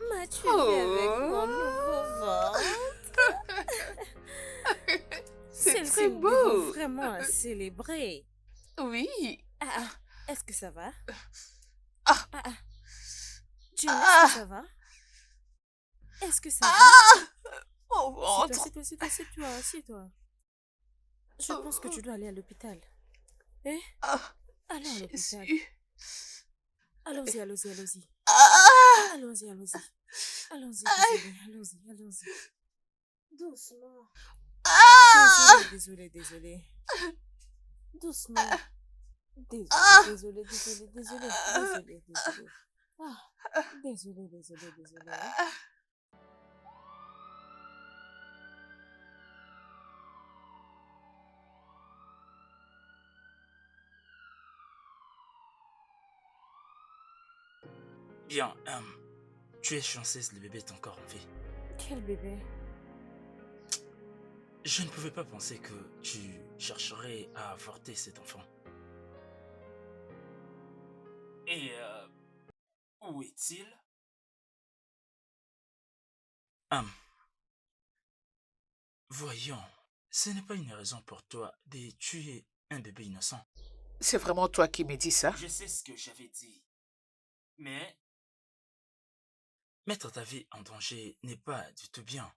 M'as-tu vu avec mon nouveau ventre? C'est Celle-ci, très nous devons beau. vraiment la célébrer. Oui. Ah, ah, est-ce que ça va? Ah. Ah, ah. Jane, Ah. est-ce que ça va? Est-ce que ça va? Ah! Mon ventre. Assieds-toi. Assieds-toi. Je pense que tu dois aller à l'hôpital. Eh? Ah, Allons à l'hôpital. Jésus. Allons-y. Ah! Allons-y. Allons-y, allons-y. Doucement. Ah! Désolé. Doucement. Désolé. Ah! Ah, désolé. Bien, tu es chanceuse, le bébé est encore en vie. Quel bébé? Je ne pouvais pas penser que tu chercherais à avorter cet enfant. Et où est-il? Voyons, ce n'est pas une raison pour toi de tuer un bébé innocent. C'est vraiment toi qui me dis ça? Je sais ce que j'avais dit, mais mettre ta vie en danger n'est pas du tout bien.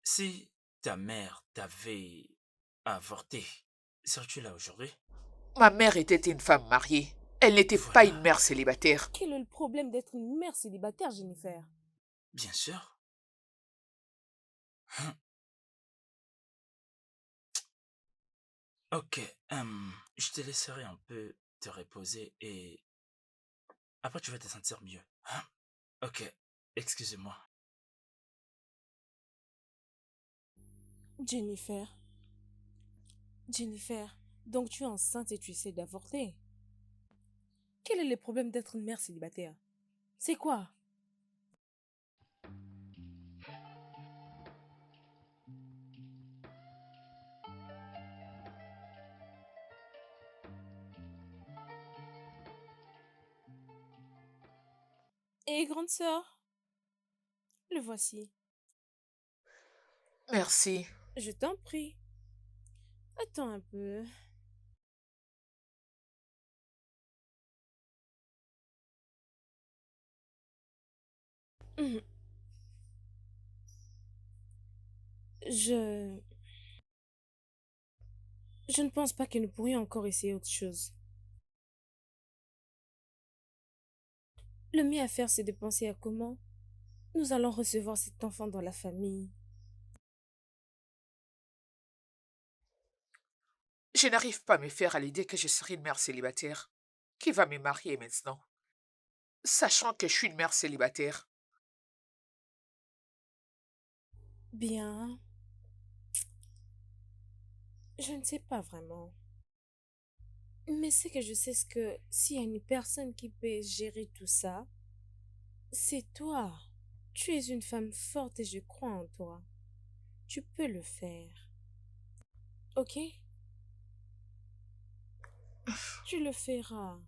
Si ta mère t'avait avorté, serais-tu là aujourd'hui? Ma mère était une femme mariée. Elle n'était pas une Voilà, mère célibataire. Quel est le problème d'être une mère célibataire, Jennifer? bien sûr. Hum, Ok, je te laisserai un peu te reposer et après tu vas te sentir mieux. Ok, excusez-moi. Jennifer, Jennifer, donc tu es enceinte et tu essaies d'avorter. Quel est le problème d'être une mère célibataire? C'est quoi? Et grande sœur, le voici. Merci. Je t'en prie. Attends un peu. Hum, Je... Je ne pense pas que nous pourrions encore essayer autre chose. Le mieux à faire, c'est de penser à comment nous allons recevoir cet enfant dans la famille. Je n'arrive pas à me faire à l'idée que je serai une mère célibataire. Qui va me marier maintenant? Sachant que je suis une mère célibataire. Bien, je ne sais pas vraiment. Mais ce que je sais, c'est que s'il y a une personne qui peut gérer tout ça, c'est toi. Tu es une femme forte et je crois en toi. Tu peux le faire. Ok? Tu le feras.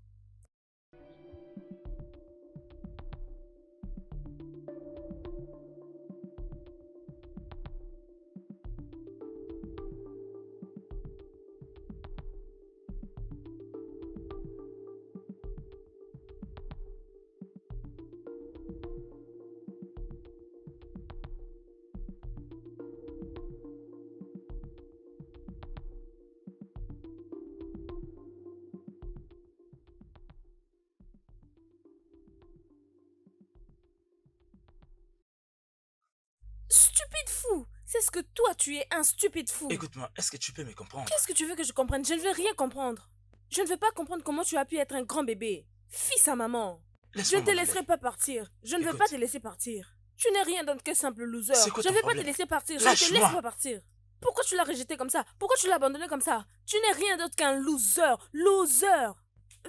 Stupide fou! C'est ce que toi, tu es un stupide fou. Écoute-moi, est-ce que tu peux me comprendre? Qu'est-ce que tu veux que je comprenne? Je ne veux rien comprendre. Je ne veux pas comprendre comment tu as pu être un grand bébé. Fils à maman. Je Laisse-moi ne te m'en laisserai aller. pas partir. Je ne veux Écoute. pas te laisser partir. Tu n'es rien d'autre que simple loser. C'est quoi Je ton ne vais pas te problème? laisser partir. Je ne te laisse Lâche-moi! pas partir. Pourquoi tu l'as rejeté comme ça? Pourquoi tu l'as abandonné comme ça? Tu n'es rien d'autre qu'un loser. Loser.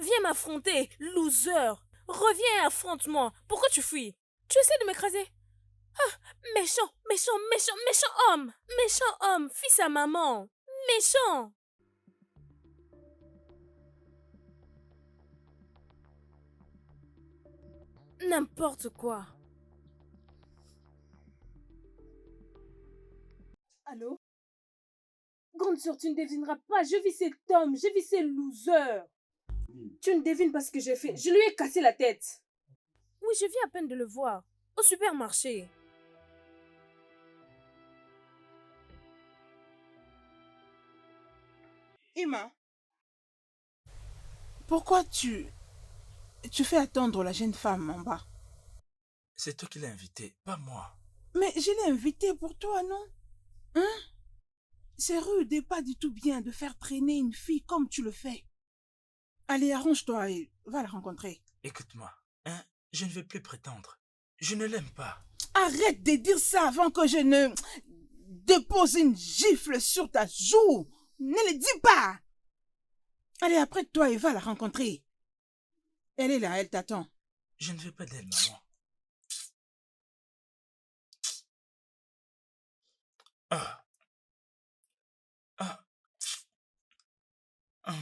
Viens m'affronter. Loser. Reviens et affronte-moi. Pourquoi tu fuis? Tu essaies de m'écraser? Méchant, méchant, méchant, méchant homme. Méchant homme. Fils à maman. Méchant. N'importe quoi. Allô? Grande sœur, tu ne devineras pas. Je vis cet homme. Je vis ces losers. Tu ne devines pas ce que j'ai fait. Je lui ai cassé la tête. Oui, je viens à peine de le voir. Au supermarché. Emma, pourquoi tu fais attendre la jeune femme en bas? C'est toi qui l'as invité, pas moi. Mais je l'ai invitée pour toi, non? Hein? C'est rude et pas du tout bien de faire traîner une fille comme tu le fais. Allez, arrange-toi et va la rencontrer. Écoute-moi, hein, je ne vais plus prétendre. Je ne l'aime pas. Arrête de dire ça avant que je ne dépose une gifle sur ta joue. Ne le dis pas. Allez, apprête-toi et va la rencontrer. Elle est là, elle t'attend. Je ne veux pas d'elle, maman. Ah, ah, hum.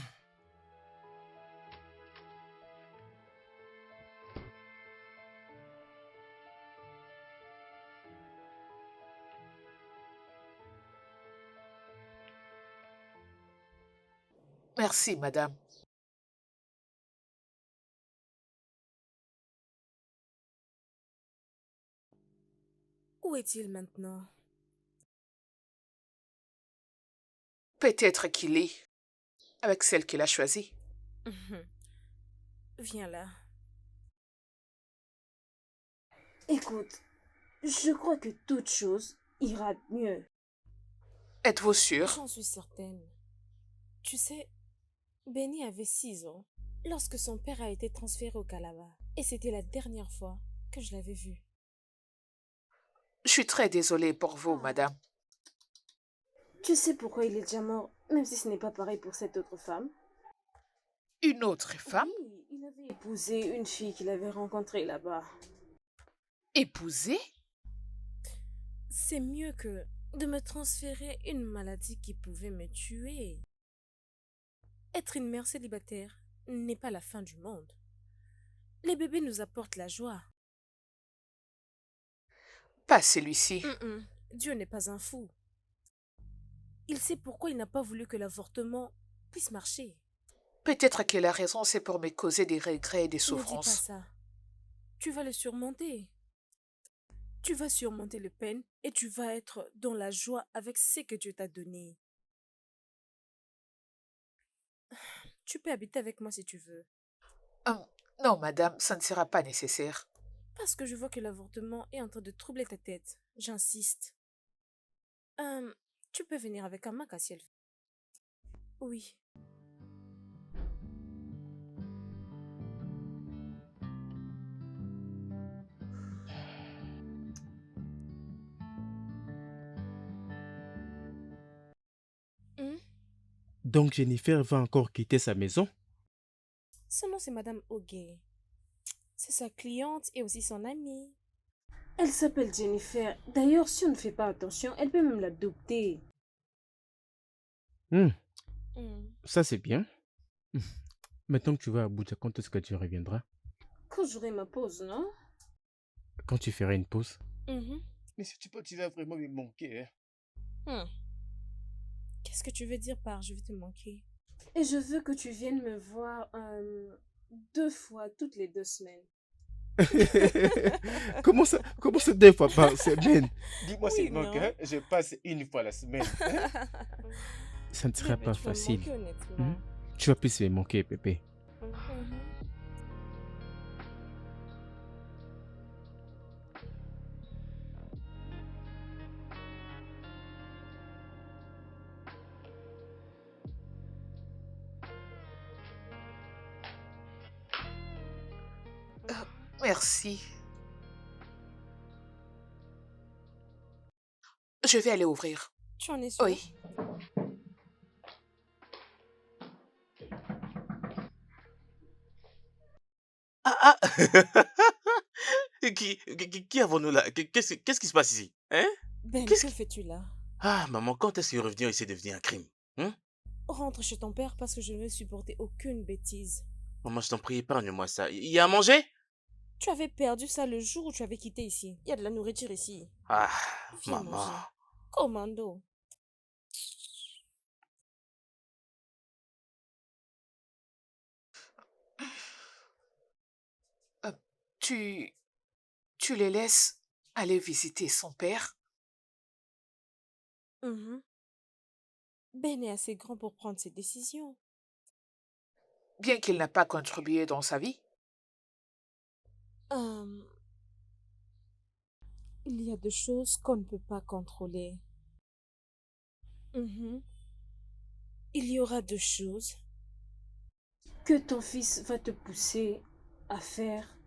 Merci, madame. Où est-il maintenant? Peut-être qu'il est avec celle qu'il a choisie. Viens là. Écoute, je crois que toute chose ira mieux. Êtes-vous sûr? J'en suis certaine. Tu sais, Benny avait 6 ans lorsque son père a été transféré au Calabar. Et c'était la dernière fois que je l'avais vu. Je suis très désolée pour vous, madame. Tu sais pourquoi il est déjà mort, même si ce n'est pas pareil pour cette autre femme? Une autre femme? Oui, il avait épousé une fille qu'il avait rencontrée là-bas. Épousée? C'est mieux que de me transférer une maladie qui pouvait me tuer. Être une mère célibataire n'est pas la fin du monde. Les bébés nous apportent la joie. Pas celui-ci. Dieu n'est pas un fou. Il sait pourquoi il n'a pas voulu que l'avortement puisse marcher. Peut-être qu'il a raison, c'est pour me causer des regrets et des Ne dis pas souffrances. ça. Tu vas le surmonter. Tu vas surmonter le peine et tu vas être dans la joie avec ce que Dieu t'a donné. Tu peux habiter avec moi si tu veux. Non, madame, ça ne sera pas nécessaire. Parce que je vois que l'avortement est en train de troubler ta tête. J'insiste. Tu peux venir avec Amaka si elle veut. Oui. Donc Jennifer va encore quitter sa maison? Son nom c'est Madame Ogay. C'est sa cliente et aussi son amie. Elle s'appelle Jennifer. D'ailleurs, si on ne fait pas attention, elle peut même l'adopter. Ça c'est bien. Maintenant que tu vas à Abuja, quand est-ce que tu reviendras? Quand j'aurai ma pause, non? Quand tu feras une pause? Mais si tu vas vraiment me manquer. Qu'est-ce que tu veux dire par je vais te manquer? Et je veux que tu viennes me voir 2 fois toutes les 2 semaines. Comment ça 2 fois par semaine? Dis-moi Oui, seulement que non. je passe une fois la semaine. Ça ne sera Bébé, pas tu vas me facile. manquer, honnêtement. Tu vas plus me manquer, Pépé. Merci. Je vais aller ouvrir. Tu en es sûre? Oui. Ah! Qui avons-nous là? Qu'est-ce qui se passe ici? Hein? Ben, Qu'est-ce que qui... fais-tu là? Ah, maman, quand est-ce que revenir ici devient un crime? Rentre chez ton père parce que je ne vais supporter aucune bêtise. Maman, je t'en prie, épargne-moi ça. Il y a à manger? Tu avais perdu ça le jour où tu avais quitté ici. Il y a de la nourriture ici. Ah, Viens maman. manger. Commando. Tu les laisses aller visiter son père? Ben est assez grand pour prendre ses décisions. Bien qu'il n'a pas contribué dans sa vie? Il y a des choses qu'on ne peut pas contrôler. Il y aura des choses Que ton fils va te pousser à faire,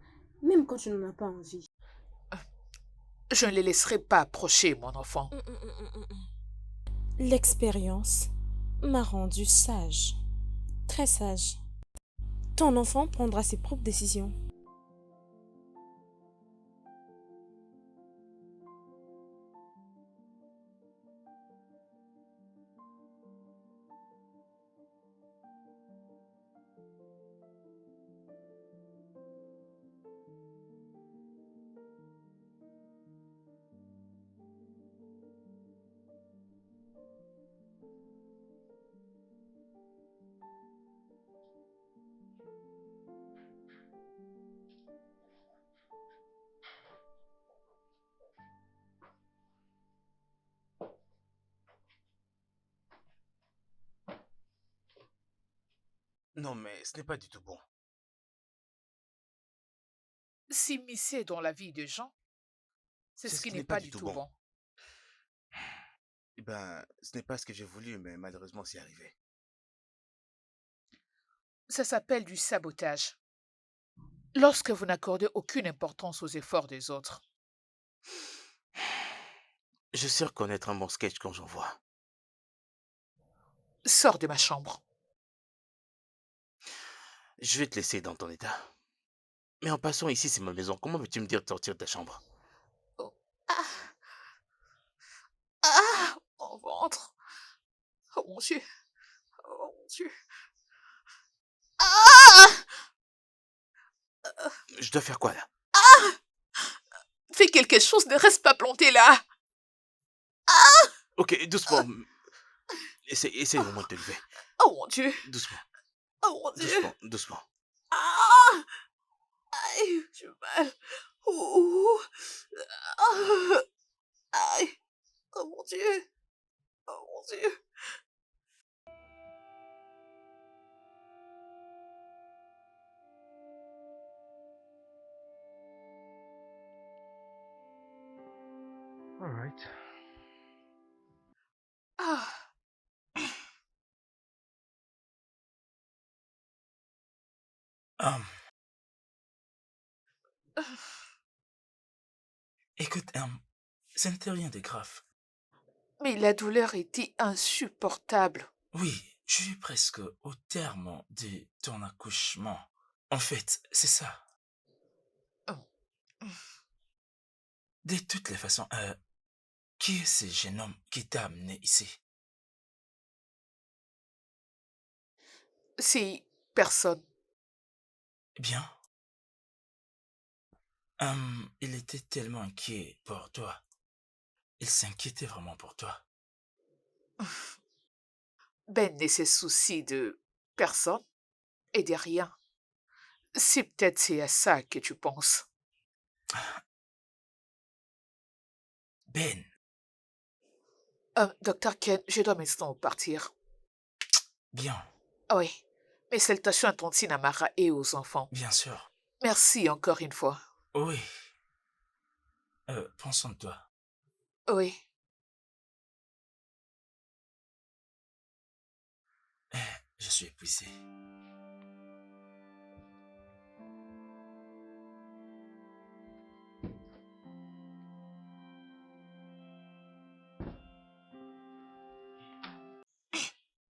même quand tu n'en as pas envie. Je ne les laisserai pas approcher, mon enfant. L'expérience m'a rendu sage. Très sage. Ton enfant prendra ses propres décisions. Non, mais ce n'est pas du tout bon. S'immiscer dans la vie des gens, c'est C'est ce ce qui qui n'est n'est pas pas du du tout tout bon. bon. Eh ben, ce n'est pas ce que j'ai voulu, mais malheureusement, c'est arrivé. Ça s'appelle du sabotage. Lorsque vous n'accordez aucune importance aux efforts des autres. Je sais reconnaître un bon sketch quand j'en vois. Sors de ma chambre. Je vais te laisser dans ton état. Mais en passant ici, c'est ma maison. Comment veux-tu me dire de sortir de ta chambre? Oh. Ah, ah, mon ventre. Oh mon Dieu. Oh mon Dieu. Ah! Je dois faire quoi là? Fais quelque chose, ne reste pas planté là. Ok, doucement. Essaye au moins de te lever. Oh mon Dieu. Doucement, Oh mon Dieu. doucement, doucement. Ah! Aïe, j'ai mal. Ouh. Ah! Aïe. Oh mon Dieu. Oh mon Dieu. All right. Ah. Hum, écoute, ça n'était rien de grave. Mais la douleur était insupportable. Oui, je suis presque au terme de ton accouchement. En fait, c'est ça. De toutes les façons, qui est ce jeune homme qui t'a amené ici? C'est personne. Eh bien, il était tellement inquiet pour toi. Il s'inquiétait vraiment pour toi. Ben ne se soucie de personne et de rien. C'est à ça que tu penses. Ben, Docteur Ken, je dois maintenant partir. bien, Ah oui, mes salutations à Tantine Amara et aux enfants. bien sûr. Merci encore une fois. Oui. Prends soin de toi. Oui. Je suis épuisé.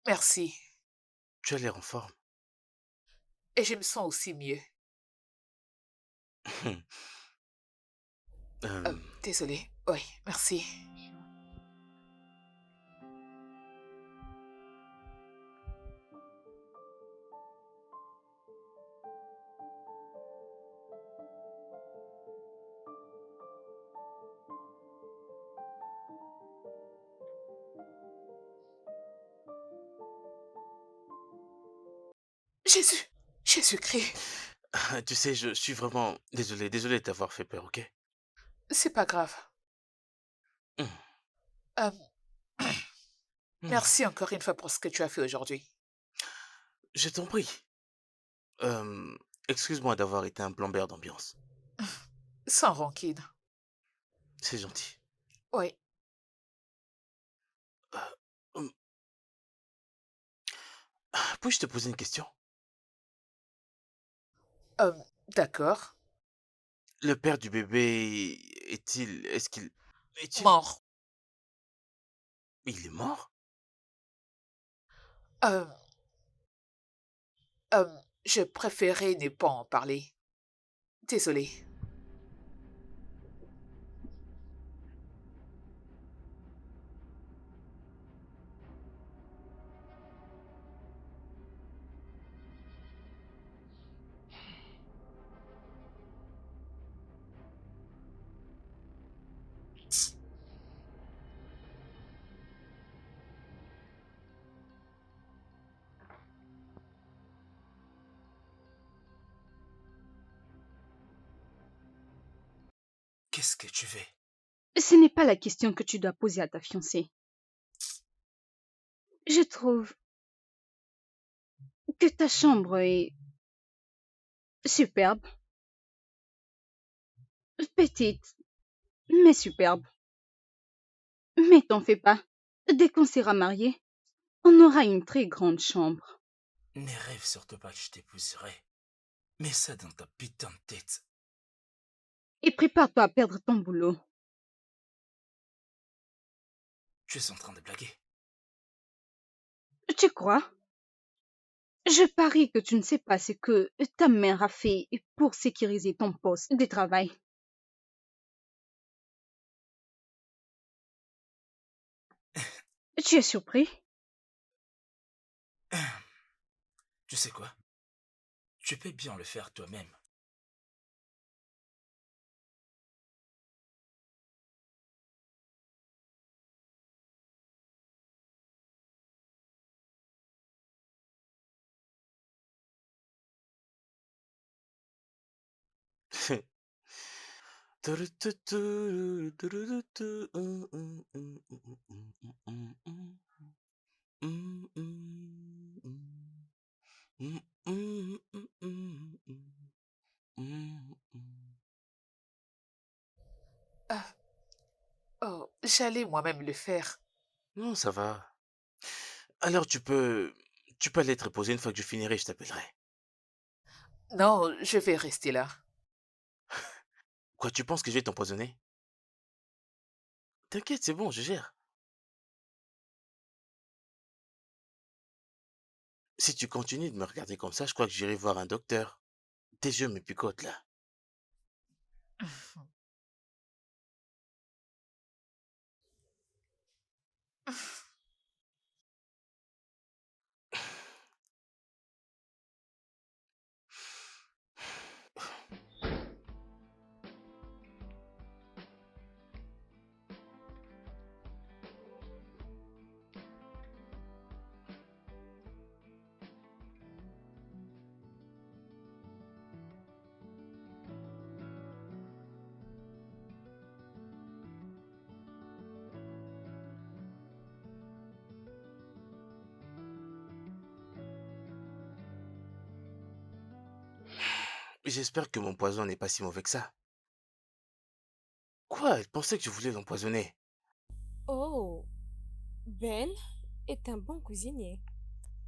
Merci. Tu as l'air en forme. Et je me sens aussi mieux. Désolée. Oui, merci. Jésus, Jésus-Christ, Tu sais, je suis vraiment désolé de t'avoir fait peur, ok? c'est pas grave. Hmm. Euh, Hmm. Merci encore une fois pour ce que tu as fait aujourd'hui. Je t'en prie. Euh, Excuse-moi d'avoir été un plombier d'ambiance. Sans rancune. C'est gentil. Oui. Hum, Puis-je te poser une question? D'accord. Le père du bébé est-il... Est-ce qu'il... Est-il... Mort. Il est mort? Euh, je préférais ne pas en parler. Désolée. Qu'est-ce que tu veux? Ce n'est pas la question que tu dois poser à ta fiancée. Je trouve que ta chambre est superbe, petite, mais superbe. Mais t'en fais pas. Dès qu'on sera mariés, on aura une très grande chambre. Ne rêve surtout pas que je t'épouserai. Mets ça dans ta putain de tête. Et prépare-toi à perdre ton boulot. Tu es en train de blaguer. Tu crois? Je parie que tu ne sais pas ce que ta mère a fait pour sécuriser ton poste de travail. Tu es surpris? Tu sais quoi? Tu peux bien le faire toi-même. Ah, oh, j'allais moi-même le faire. Non, ça va. Alors tu peux aller te reposer une fois que je finirai, je t'appellerai. Non, je vais rester là. Quoi, tu penses que je vais t'empoisonner? T'inquiète, c'est bon, je gère. Si tu continues de me regarder comme ça, je crois que j'irai voir un docteur. Tes yeux me picotent là. J'espère que mon poison n'est pas si mauvais que ça. Quoi? Elle pensait que je voulais l'empoisonner. Oh, Ben est un bon cuisinier,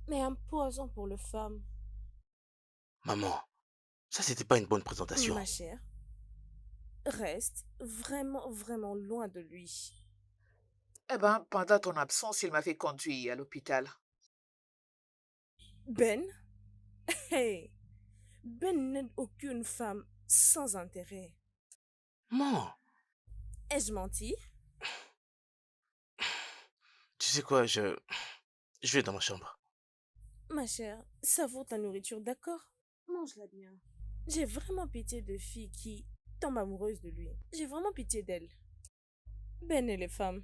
mais un poison pour les femmes. Maman, ça c'était pas une bonne présentation. Ma chère, reste vraiment, vraiment loin de lui. Eh ben, pendant ton absence, il m'avait conduit à l'hôpital. Ben? Hey, Ben n'aide aucune femme sans intérêt. Maman, Ai-je menti? tu sais quoi, je vais dans ma chambre. Ma chère, savoure ta nourriture, d'accord? Mange-la bien. J'ai vraiment pitié de filles qui tombent amoureuses de lui. J'ai vraiment pitié d'elles. Ben et les femmes.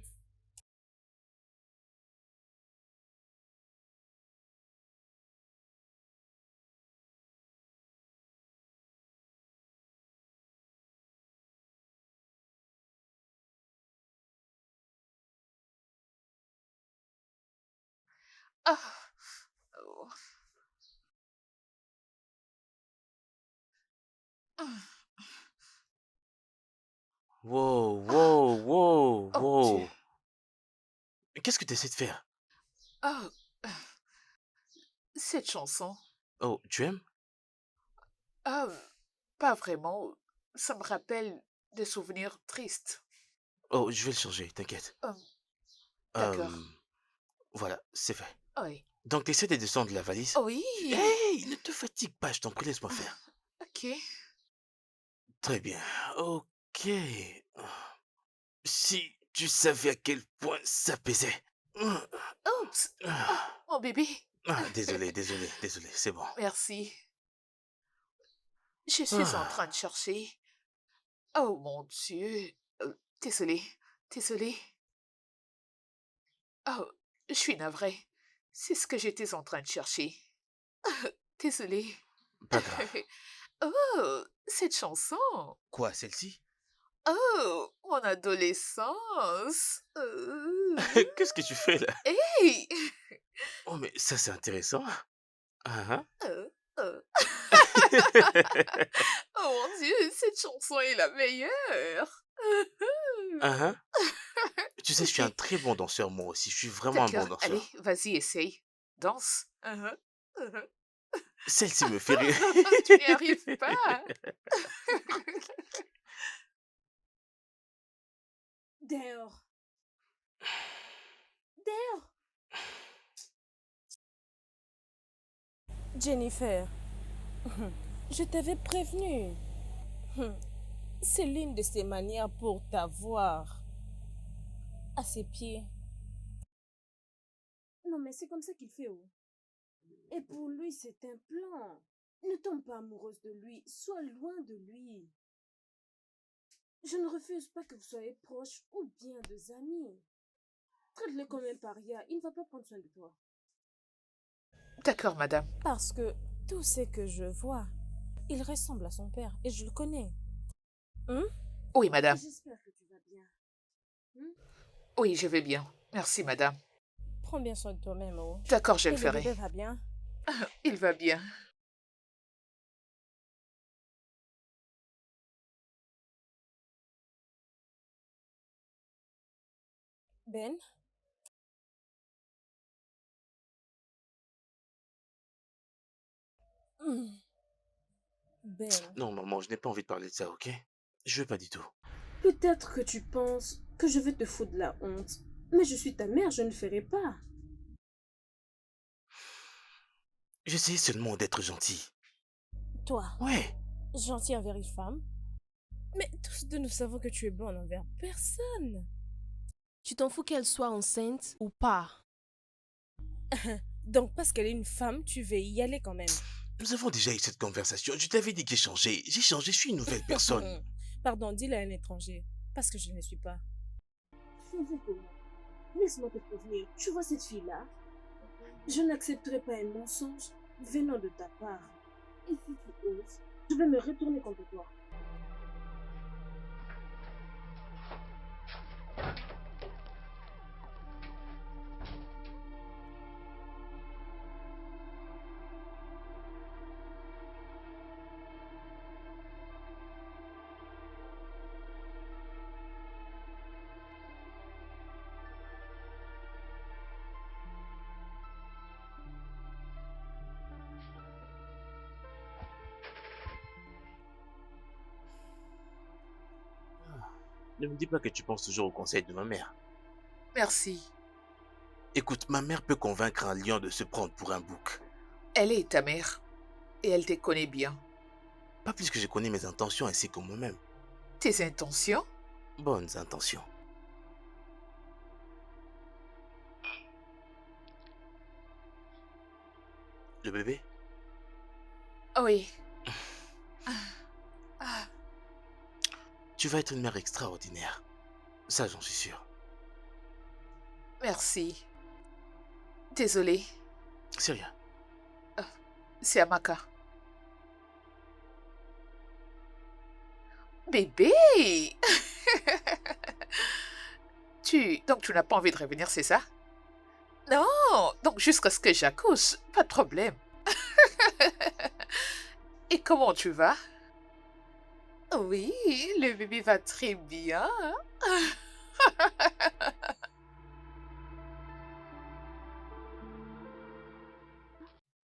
Ah, oh, ah, Wow, ah, wow, wow, oh Dieu. wow. Qu'est-ce que tu essaies de faire? Ah, cette chanson. Oh, tu aimes? Ah, pas vraiment. Ça me rappelle des souvenirs tristes. Oh, je vais le changer, t'inquiète. Hum, Euh, d'accord. voilà, c'est fait. Oui. Donc, essaie de descendre la valise. Oui. Hey, ne te fatigue pas, je t'en prie, laisse-moi faire. Ok. Très bien, ok. Si tu savais à quel point ça pesait. Oups. Ah, mon bébé. Désolé, désolé, désolé, c'est bon. Merci. Je suis en train de Ah, chercher. Oh mon Dieu. Désolé. Désolé. Oh, je suis navrée. C'est ce que j'étais en train de chercher. Désolé. pas grave. Oh, cette chanson. Quoi, celle-ci? Oh, mon adolescence. Qu'est-ce que tu fais là? Hey! Oh, mais ça c'est intéressant. Ah, euh. Oh mon Dieu, cette chanson est la meilleure. ah. Tu sais, je suis un Ok, très bon danseur, moi aussi. Je suis vraiment un bon d'accord. Allez, danseur. vas-y, essaye. Danse. Celle-ci me fait rire. Tu n'y arrives pas. Dehors. Dehors. Jennifer, je t'avais prévenu. C'est l'une de ses manières pour t'avoir à ses pieds. Non, mais c'est comme ça qu'il fait, oh. Et pour lui, c'est un plan. Ne tombe pas amoureuse de lui, sois loin de lui. Je ne refuse pas que vous soyez proches ou bien des amis. Traite-le comme un paria, il ne va pas prendre soin de toi. D'accord, madame. Parce que tout ce que je vois, il ressemble à son père et je le connais. Hein? Oui, madame. J'espère que tu vas bien. Hein? Oui, je vais bien. Merci, madame. Prends bien soin de toi-même, oh. D'accord, je Et le le bébé ferai. va bien? Il va bien. Ben? Hmm. Ben, Non, maman, je n'ai pas envie de parler de ça, ok? Je veux pas du tout. peut-être que tu penses que je vais te foutre de la honte, mais je suis ta mère, je ne le ferai pas. J'essayais seulement d'être gentil. Toi, Ouais. gentil envers une femme, mais tous deux nous savons que tu es bonne envers personne. Tu t'en fous qu'elle soit enceinte ou pas? Donc parce qu'elle est une femme, tu veux y aller quand même. Nous avons déjà eu cette conversation. Je t'avais dit que j'ai changé. J'ai changé, je suis une nouvelle personne. Pardon, dis-le à un étranger, parce que je ne le suis pas. Changer comment? Laisse-moi te prévenir, tu vois cette fille-là? Je n'accepterai pas un mensonge venant de ta part. Et si tu oses, je vais me retourner contre toi. Ne me dis pas que tu penses toujours au conseil de ma mère. Merci. Écoute, ma mère peut convaincre un lion de se prendre pour un bouc. Elle est ta mère. Et elle te connaît bien. Pas plus que je connais mes intentions ainsi que moi-même. Tes intentions? Bonnes intentions. Le bébé? Oui. Ah, Tu vas être une mère extraordinaire. Ça, j'en suis sûr. merci. Désolée. C'est rien. C'est Amaka. Bébé! Donc tu n'as pas envie de revenir, c'est ça? Non, donc jusqu'à ce que j'accouche, pas de problème. Et comment tu vas? Oui, le bébé va très bien.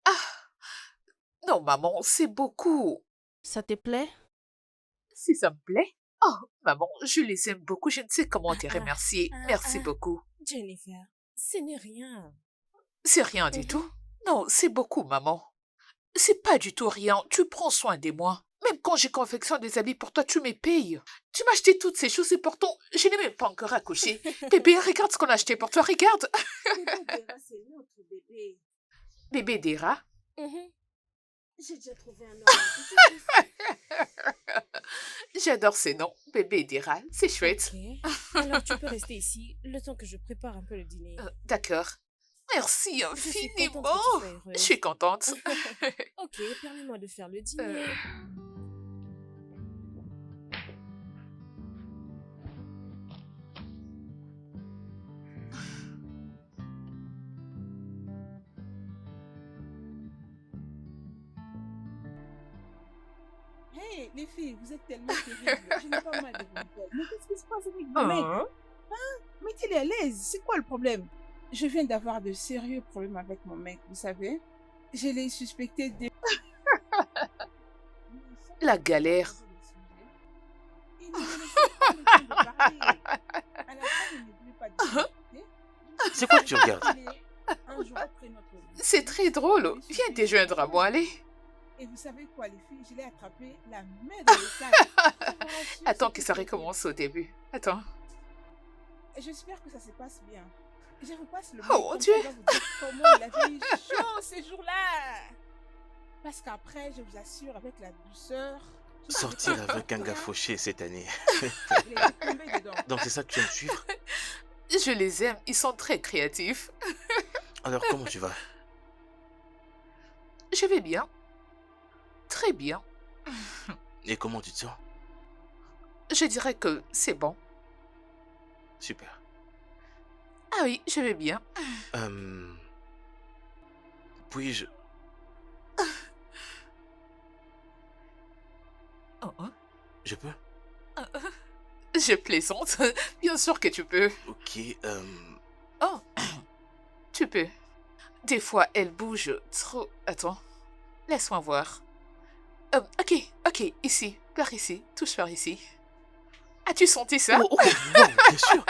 Ah, non, maman, c'est beaucoup. Ça te plaît? Si ça me plaît. Oh, maman, je les aime beaucoup. Je ne sais comment te Ah, remercier. Merci beaucoup. Jennifer, ce n'est rien. C'est rien du tout. Non, c'est beaucoup, maman. C'est pas du tout rien. Tu prends soin de moi. Même quand j'ai confectionne des habits pour toi, tu me payes. Tu m'as acheté toutes ces choses et pourtant, je n'ai même pas encore accouché. Bébé, regarde ce qu'on a acheté pour toi. Regarde. Bébé Dera, c'est notre bébé. Bébé Dera. J'ai déjà trouvé un homme. J'adore ces noms. Bébé Dera. C'est chouette. Ok. Alors tu peux rester ici le temps que je prépare un peu le dîner. D'accord. Merci Je suis infiniment. contente que tu sois heureuse. Je suis contente. Ok, permets-moi de faire le dîner. Hey, les filles, vous êtes tellement terribles. Je n'ai pas mal de vos nouvelles. Mais qu'est-ce qui se passe avec vos mecs? Hein? Mettez-les à l'aise. C'est quoi le problème? Je viens d'avoir de sérieux problèmes avec mon mec, vous savez. Je l'ai suspecté de... La galère. Il ne me laissait pas le temps de parler. À la fin, il ne voulait pas discuter. C'est quoi que tu regardes? Un jour après notre C'est très drôle. Viens te joindre à moi, allez. Et vous savez quoi, les filles, je l'ai attrapé la main dans le sac. Je vous rassure, Attends que c'était ça terrible. recommence au début. Attends. J'espère que ça se passe bien. Je vous passe le Oh, mot mon comme Dieu. ça va vous dire comment il avait eu chaud ces jours-là. Parce qu'après, je vous assure, avec la douceur... Sortir avec un gars fauché cette année. Il est tombé dedans. Donc c'est ça que tu aimes suivre? Je les aime. Ils sont très créatifs. Alors comment tu vas? Je vais bien. Très bien. Et comment tu te sens? Je dirais que c'est bon. Super. Ah oui, je vais bien. Puis-je... Oh, oh. Je peux? Je plaisante. Bien sûr que tu peux. Ok, Oh, tu peux. Des fois, elle bouge trop. Attends. Laisse-moi voir. Ok, ici. Par ici. Touche par ici. As-tu senti ça? Oh, bien sûr.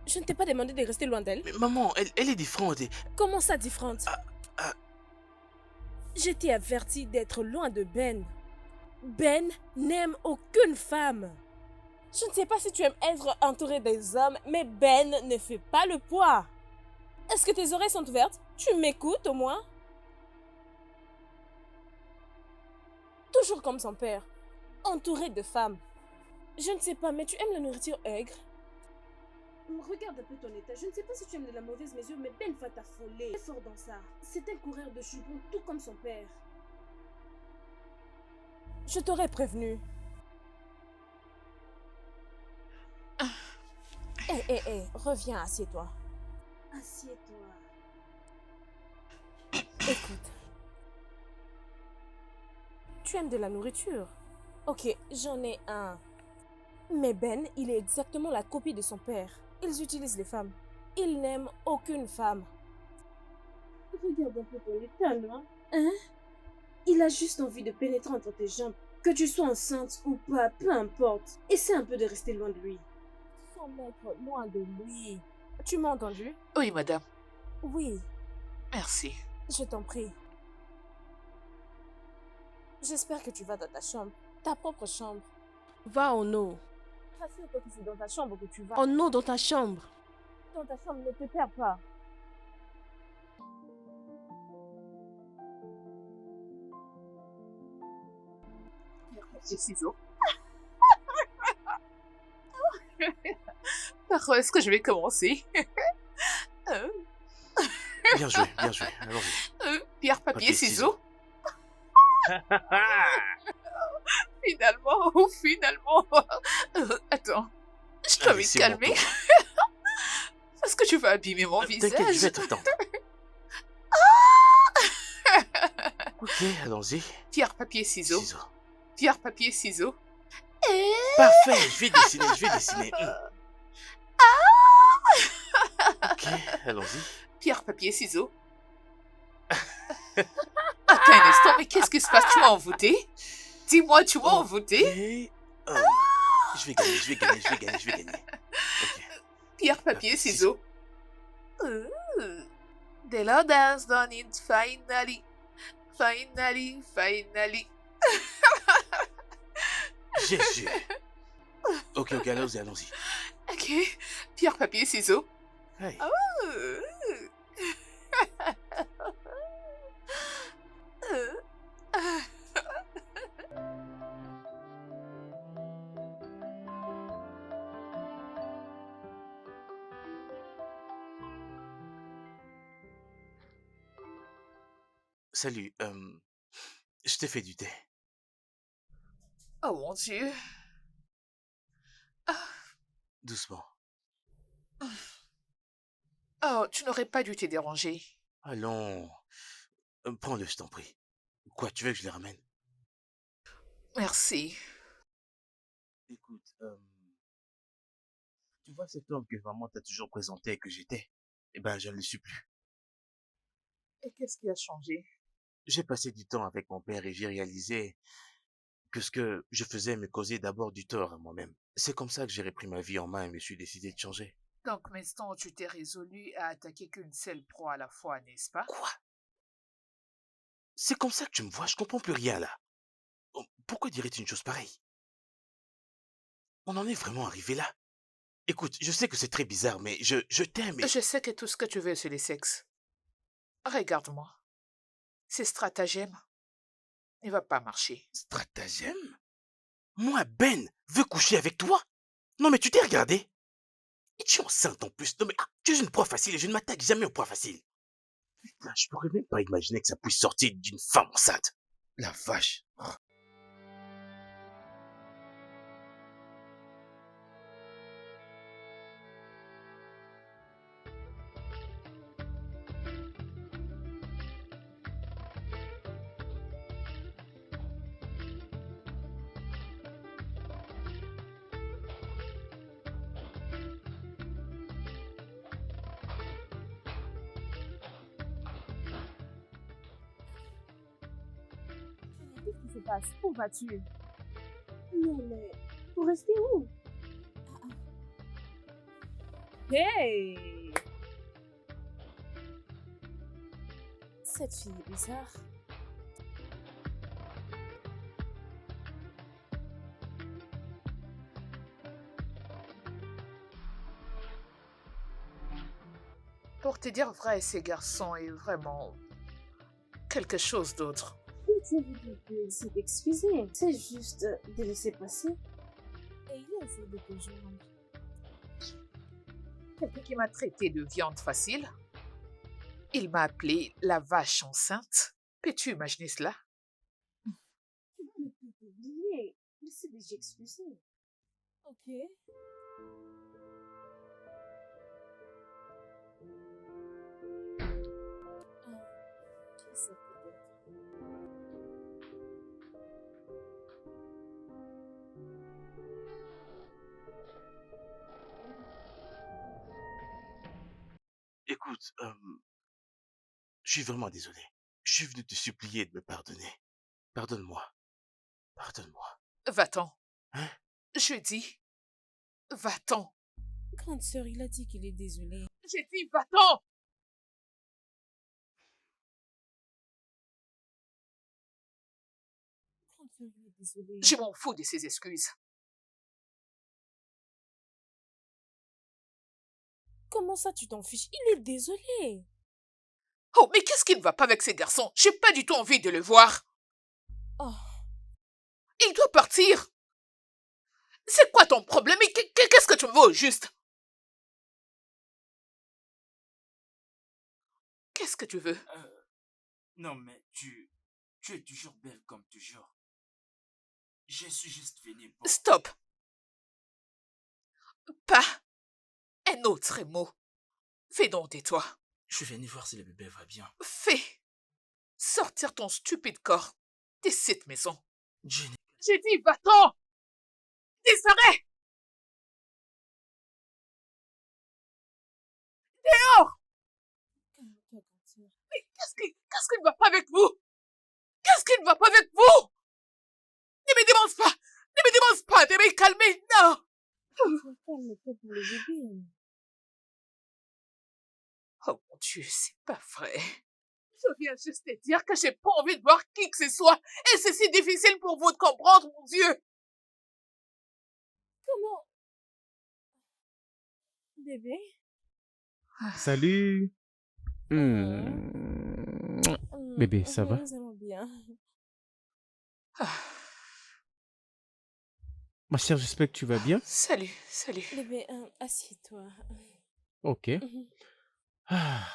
Je ne t'ai pas demandé de rester loin d'elle. Mais maman, elle est différente. Comment ça, différente? ah. Je t'ai averti d'être loin de Ben. Ben n'aime aucune femme. Je ne sais pas si tu aimes être entouré des hommes, mais Ben ne fait pas le poids. Est-ce que tes oreilles sont ouvertes? Tu m'écoutes au moins? Toujours comme son père, entouré de femmes. Je ne sais pas, mais tu aimes la nourriture aigre? Regarde un peu ton état. Je ne sais pas si tu aimes de la mauvaise mesure, mais Ben va t'affoler. C'est fort dans ça. C'est un coureur de jupons, tout comme son père. Je t'aurais prévenu. Hé, reviens, assieds-toi. Assieds-toi. Écoute. Tu aimes de la nourriture? Ok, j'en ai un. Mais Ben, il est exactement la copie de son père. Ils utilisent les femmes. Il n'aime aucune femme. Regarde un peu ton état, non? Hein? Il a juste envie de pénétrer entre tes jambes. Que tu sois enceinte ou pas, peu importe. Essaie un peu de rester loin de lui. Sans mettre loin de lui. Tu m'as entendu? Oui, madame. Oui, Merci. je t'en prie. J'espère que tu vas dans ta chambre. Ta propre chambre. Va en eau. Rassure-toi que c'est dans ta chambre que tu vas. En eau dans ta chambre. Dans ta chambre, ne te perds pas. Des ciseaux. Par où est-ce que je vais commencer? Bien joué, allons-y. Pierre, papier, Papier, ciseaux. Finalement. Attends, je dois Allez, me c'est calmer. mon tour. Parce que tu vas abîmer mon T'inquiète, je visage. vais t'attendre. Ok, allons-y. Pierre, papier, ciseaux. Pierre, papier, ciseaux. Parfait, je vais dessiner. Ok, allons-y. Pierre, papier, ciseaux. Attends un instant, mais qu'est-ce qui se passe? Tu m'as envoûté? Dis-moi, tu m'as envoûté? Ok. Je vais gagner. Ok. Pierre, papier, ciseaux. The Lord has done it finally. Finally. J'ai. Ok, allons-y. Ok. Pierre, papier, ciseaux. Hey. Salut, je t'ai fait du thé. Oh mon Dieu. Doucement. Oh, tu n'aurais pas dû te déranger. Allons. Prends-le, je t'en prie. Quoi, tu veux que je les ramène? Merci. Écoute, tu vois cet homme que maman t'a toujours présenté que j'étais? Eh ben, je ne le suis plus. Et qu'est-ce qui a changé? J'ai passé du temps avec mon père et j'ai réalisé que ce que je faisais me causait d'abord du tort à moi-même. C'est comme ça que j'ai repris ma vie en main et me suis décidé de changer. Donc maintenant, tu t'es résolu à attaquer qu'une seule proie à la fois, n'est-ce pas? Quoi? C'est comme ça que tu me vois? Je comprends plus rien là. Oh, pourquoi dirais-tu une chose pareille? On en est vraiment arrivé là. Écoute, je sais que c'est très bizarre, mais je t'aime et... Je sais que tout ce que tu veux, c'est les sexes. Regarde-moi. Ce stratagème ne va pas marcher. Stratagème? Moi, Ben, veux coucher avec toi? Non mais tu t'es regardé? Et tu es enceinte en plus. Non mais tu es une proie facile et je ne m'attaque jamais aux proies faciles. Putain, je pourrais même pas imaginer que ça puisse sortir d'une femme enceinte. La vache. Qu'est-ce qui se passe? Où vas-tu? Non, mais pour rester où? Hey! Cette fille est bizarre. Pour te dire vrai, ces garçons est vraiment quelque chose d'autre. Tu veux dire que c'est d'excuser, c'est juste de laisser passer. Et il essaie de te joindre. Quelqu'un qui m'a traité de viande facile. Il m'a appelé la vache enceinte. Peux-tu imaginer cela? Tu peux tout oublier. Il s'est déjà excusé. Ok. Qui ça peut être? Écoute, je suis vraiment désolé. Je suis venu te supplier de me pardonner. Pardonne-moi. Pardonne-moi. Va-t'en. Hein? Je dis, va-t'en. Grande sœur, il a dit qu'il est désolé. J'ai dit, va-t'en. Grande sœur, il est désolé. Je m'en fous de ses excuses. Comment ça, tu t'en fiches? Il est désolé. Oh, mais qu'est-ce qui ne va pas avec ces garçons? J'ai pas du tout envie de le voir. Oh, Il doit partir. C'est quoi ton problème? Et qu'est-ce que tu me veux au juste? Qu'est-ce que tu veux? Non, mais tu es toujours belle comme toujours. Je suis juste venu pour... Stop. Pas un autre mot. Fais donc tais-toi. Je suis venu voir si le bébé va bien. Fais sortir ton stupide corps de cette maison. Jenny, J'ai dit, va-t'en. Disparais. Dehors. calme-toi, grande sœur. Mais qu'est-ce qui ne va pas avec vous? Qu'est-ce qui ne va pas avec vous? Ne me demande pas. Ne me demande pas de me calmer. Non. Calme-toi pour le bébé. Oh mon Dieu, c'est pas vrai. Je viens juste te dire que j'ai pas envie de voir qui que ce soit. Et c'est si difficile pour vous de comprendre, mon Dieu. Comment? Bébé? Salut. Bébé, ça va? Nous allons bien. Ma chère, j'espère que tu vas bien. Salut, salut. Bébé, assieds-toi. Ok. Ah,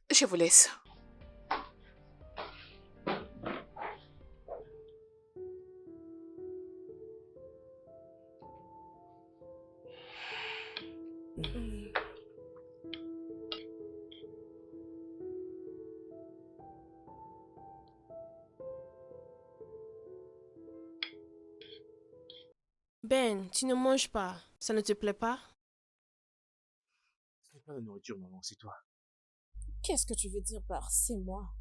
Je vous laisse. Ben, tu ne manges pas. Ça ne te plaît pas? Ce n'est pas la nourriture, maman, c'est toi. Qu'est-ce que tu veux dire par c'est moi?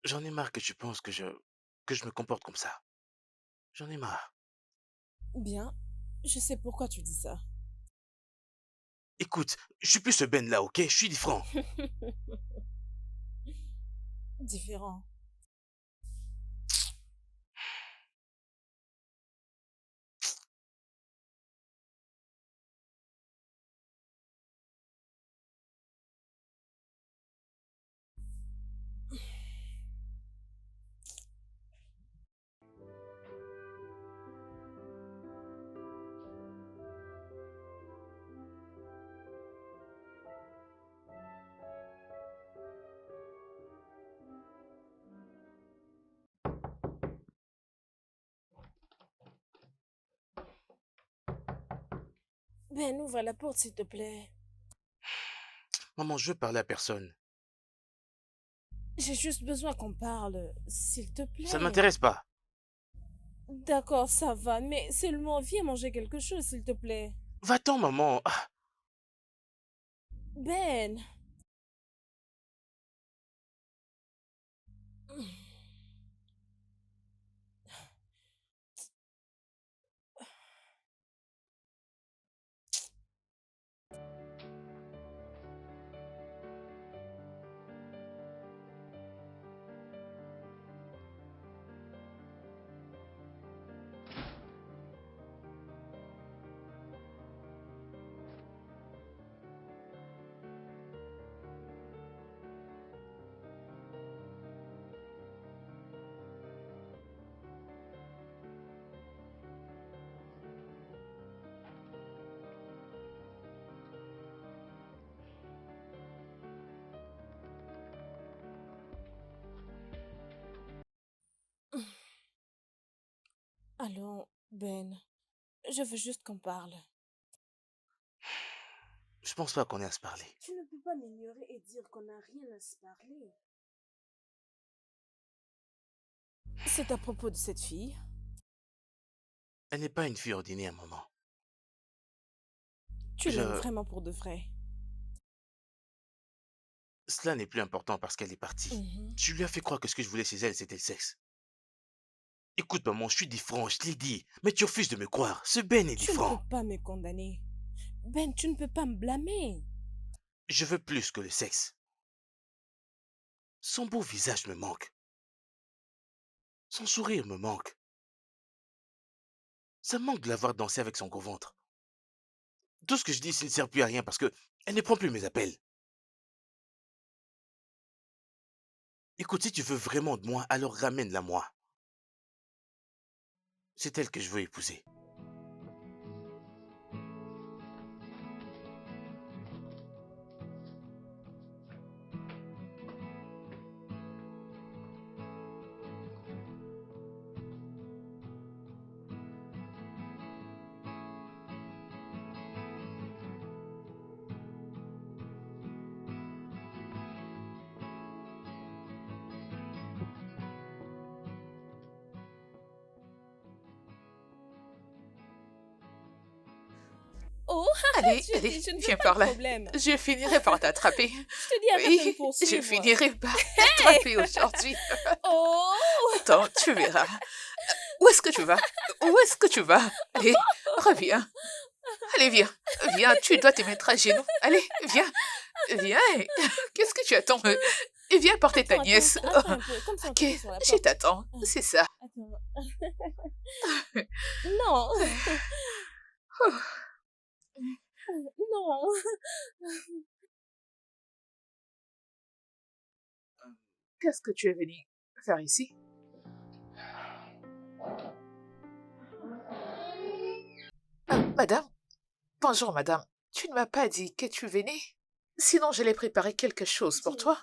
J'en ai marre que tu penses que je me comporte comme ça. J'en ai marre. Bien, je sais pourquoi tu dis ça. Écoute, je suis plus ce Ben là, ok? Je suis différent. Différent. Ben, ouvre la porte, s'il te plaît. Maman, je veux parler à personne. J'ai juste besoin qu'on parle, s'il te Ça ne plaît. m'intéresse pas. D'accord, ça va, mais seulement viens manger quelque chose, s'il te plaît. Va-t'en, maman. Ah, Ben. Allons, Ben. Je veux juste qu'on parle. je pense pas qu'on ait à se parler. Tu ne peux pas m'ignorer et dire qu'on n'a rien à se parler. C'est à propos de cette fille. Elle n'est pas une fille ordinaire, maman. Tu l'aimes Je... vraiment pour de vrai. Cela n'est plus important parce qu'elle est partie. Mhm. Tu lui as fait croire que ce que je voulais chez elle, c'était le sexe. Écoute, maman, je suis différent, je te l'ai dit. Mais tu refuses de me croire. Ce Ben est Tu ne différent. peux pas me condamner. Ben, tu ne peux pas me blâmer. Je veux plus que le sexe. Son beau visage me manque. Son sourire me manque. Ça me manque de la voir danser avec son gros ventre. Tout ce que je dis, ça ne sert plus à rien parce que elle ne prend plus mes appels. Écoute, si tu veux vraiment de moi, alors ramène-la moi. C'est elle que je veux épouser. Oh, Allez, je allez, dis, je ne veux viens pas par de là. problème. Je finirai par t'attraper. Je te dis, arrête de me Oui, je poursuivre. finirai par t'attraper aujourd'hui. Oh, Attends, tu verras. Où est-ce que tu vas? Où est-ce que tu vas? Allez, reviens. Allez, viens. Viens, tu dois te mettre à genoux. Allez, viens. Viens. Qu'est-ce que tu attends? Viens porter ta attends, nièce. attends un peu, comme ça on Ok, t'appuie sur la je porte. t'attends. C'est ça. Attends. Non. Non. Qu'est-ce que tu es venu faire ici? Madame? Bonjour, madame. Tu ne m'as pas dit que tu venais? Sinon, je l'ai préparé quelque chose pour toi.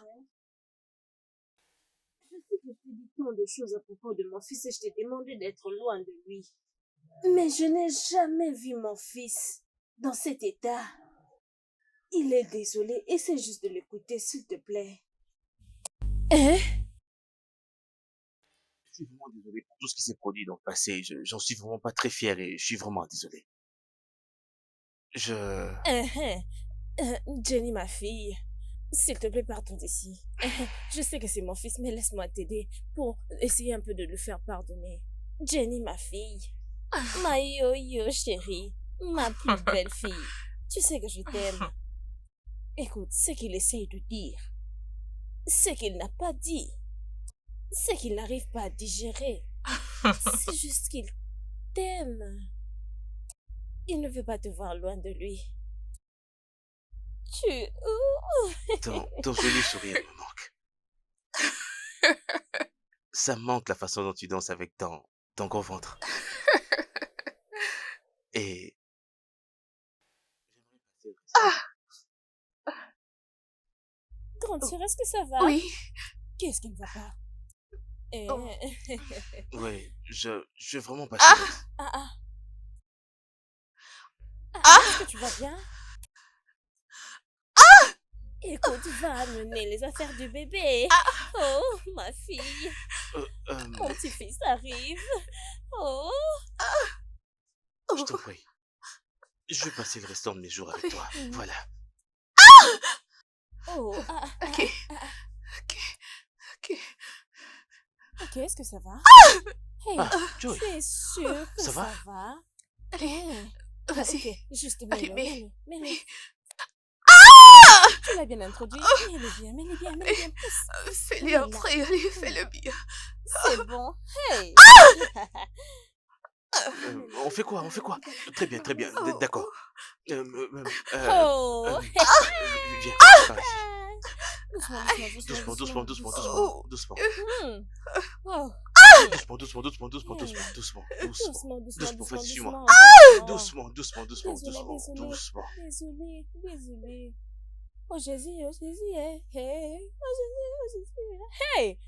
Je sais que je t'ai dit tant de choses à propos de mon fils et je t'ai demandé d'être loin de lui. Mais je n'ai jamais vu mon fils dans cet état. Il est désolé. Essaie juste de l'écouter, s'il te plaît. Hein? suis vraiment désolé pour tout ce qui s'est produit dans le passé. J'en suis vraiment pas très fier et je suis vraiment désolé. Je... Jenny, ma fille, s'il te plaît, partons d'ici. Je sais que c'est mon fils, mais laisse-moi t'aider pour essayer un peu de le faire pardonner. Jenny, ma fille, ma yo-yo chérie, ma plus belle fille, tu sais que je t'aime. Écoute, ce qu'il essaye de dire, ce qu'il n'a pas dit, ce qu'il n'arrive pas à digérer, c'est juste qu'il t'aime. Il ne veut pas te voir loin de lui. Ton joli sourire me manque. Ça me manque la façon dont tu danses avec ton gros ventre. Et... Grande sœur, est-ce que ça va? Oui. Qu'est-ce qui ne va pas? Ouais, je veux vraiment passer. Est-ce que tu vas bien? Écoute, va amener les affaires du bébé. Oh, ma fille. Mon petit-fils arrive. Oh. Je t'en prie. Je vais passer le restant de mes jours avec toi. Voilà. Oh. Ok. Ok, est-ce que ça va? Hey, Joey. tu es sûr que Ça va? Allez, vas-y. Ok, juste Allez, mets-le. Tu l'as bien introduit. Mets-le bien. Pousse. Fais-le entrer, allez, fais-le bien. C'est bon. Hey. On fait quoi? Très bien. D'accord. Viens, par ici. Doucement. Doucement. Doucement. Oh. Doucement. Vas-y, suis-moi. Doucement. Désolé. Oh Jésus, hey. Oh Jésus. Hey.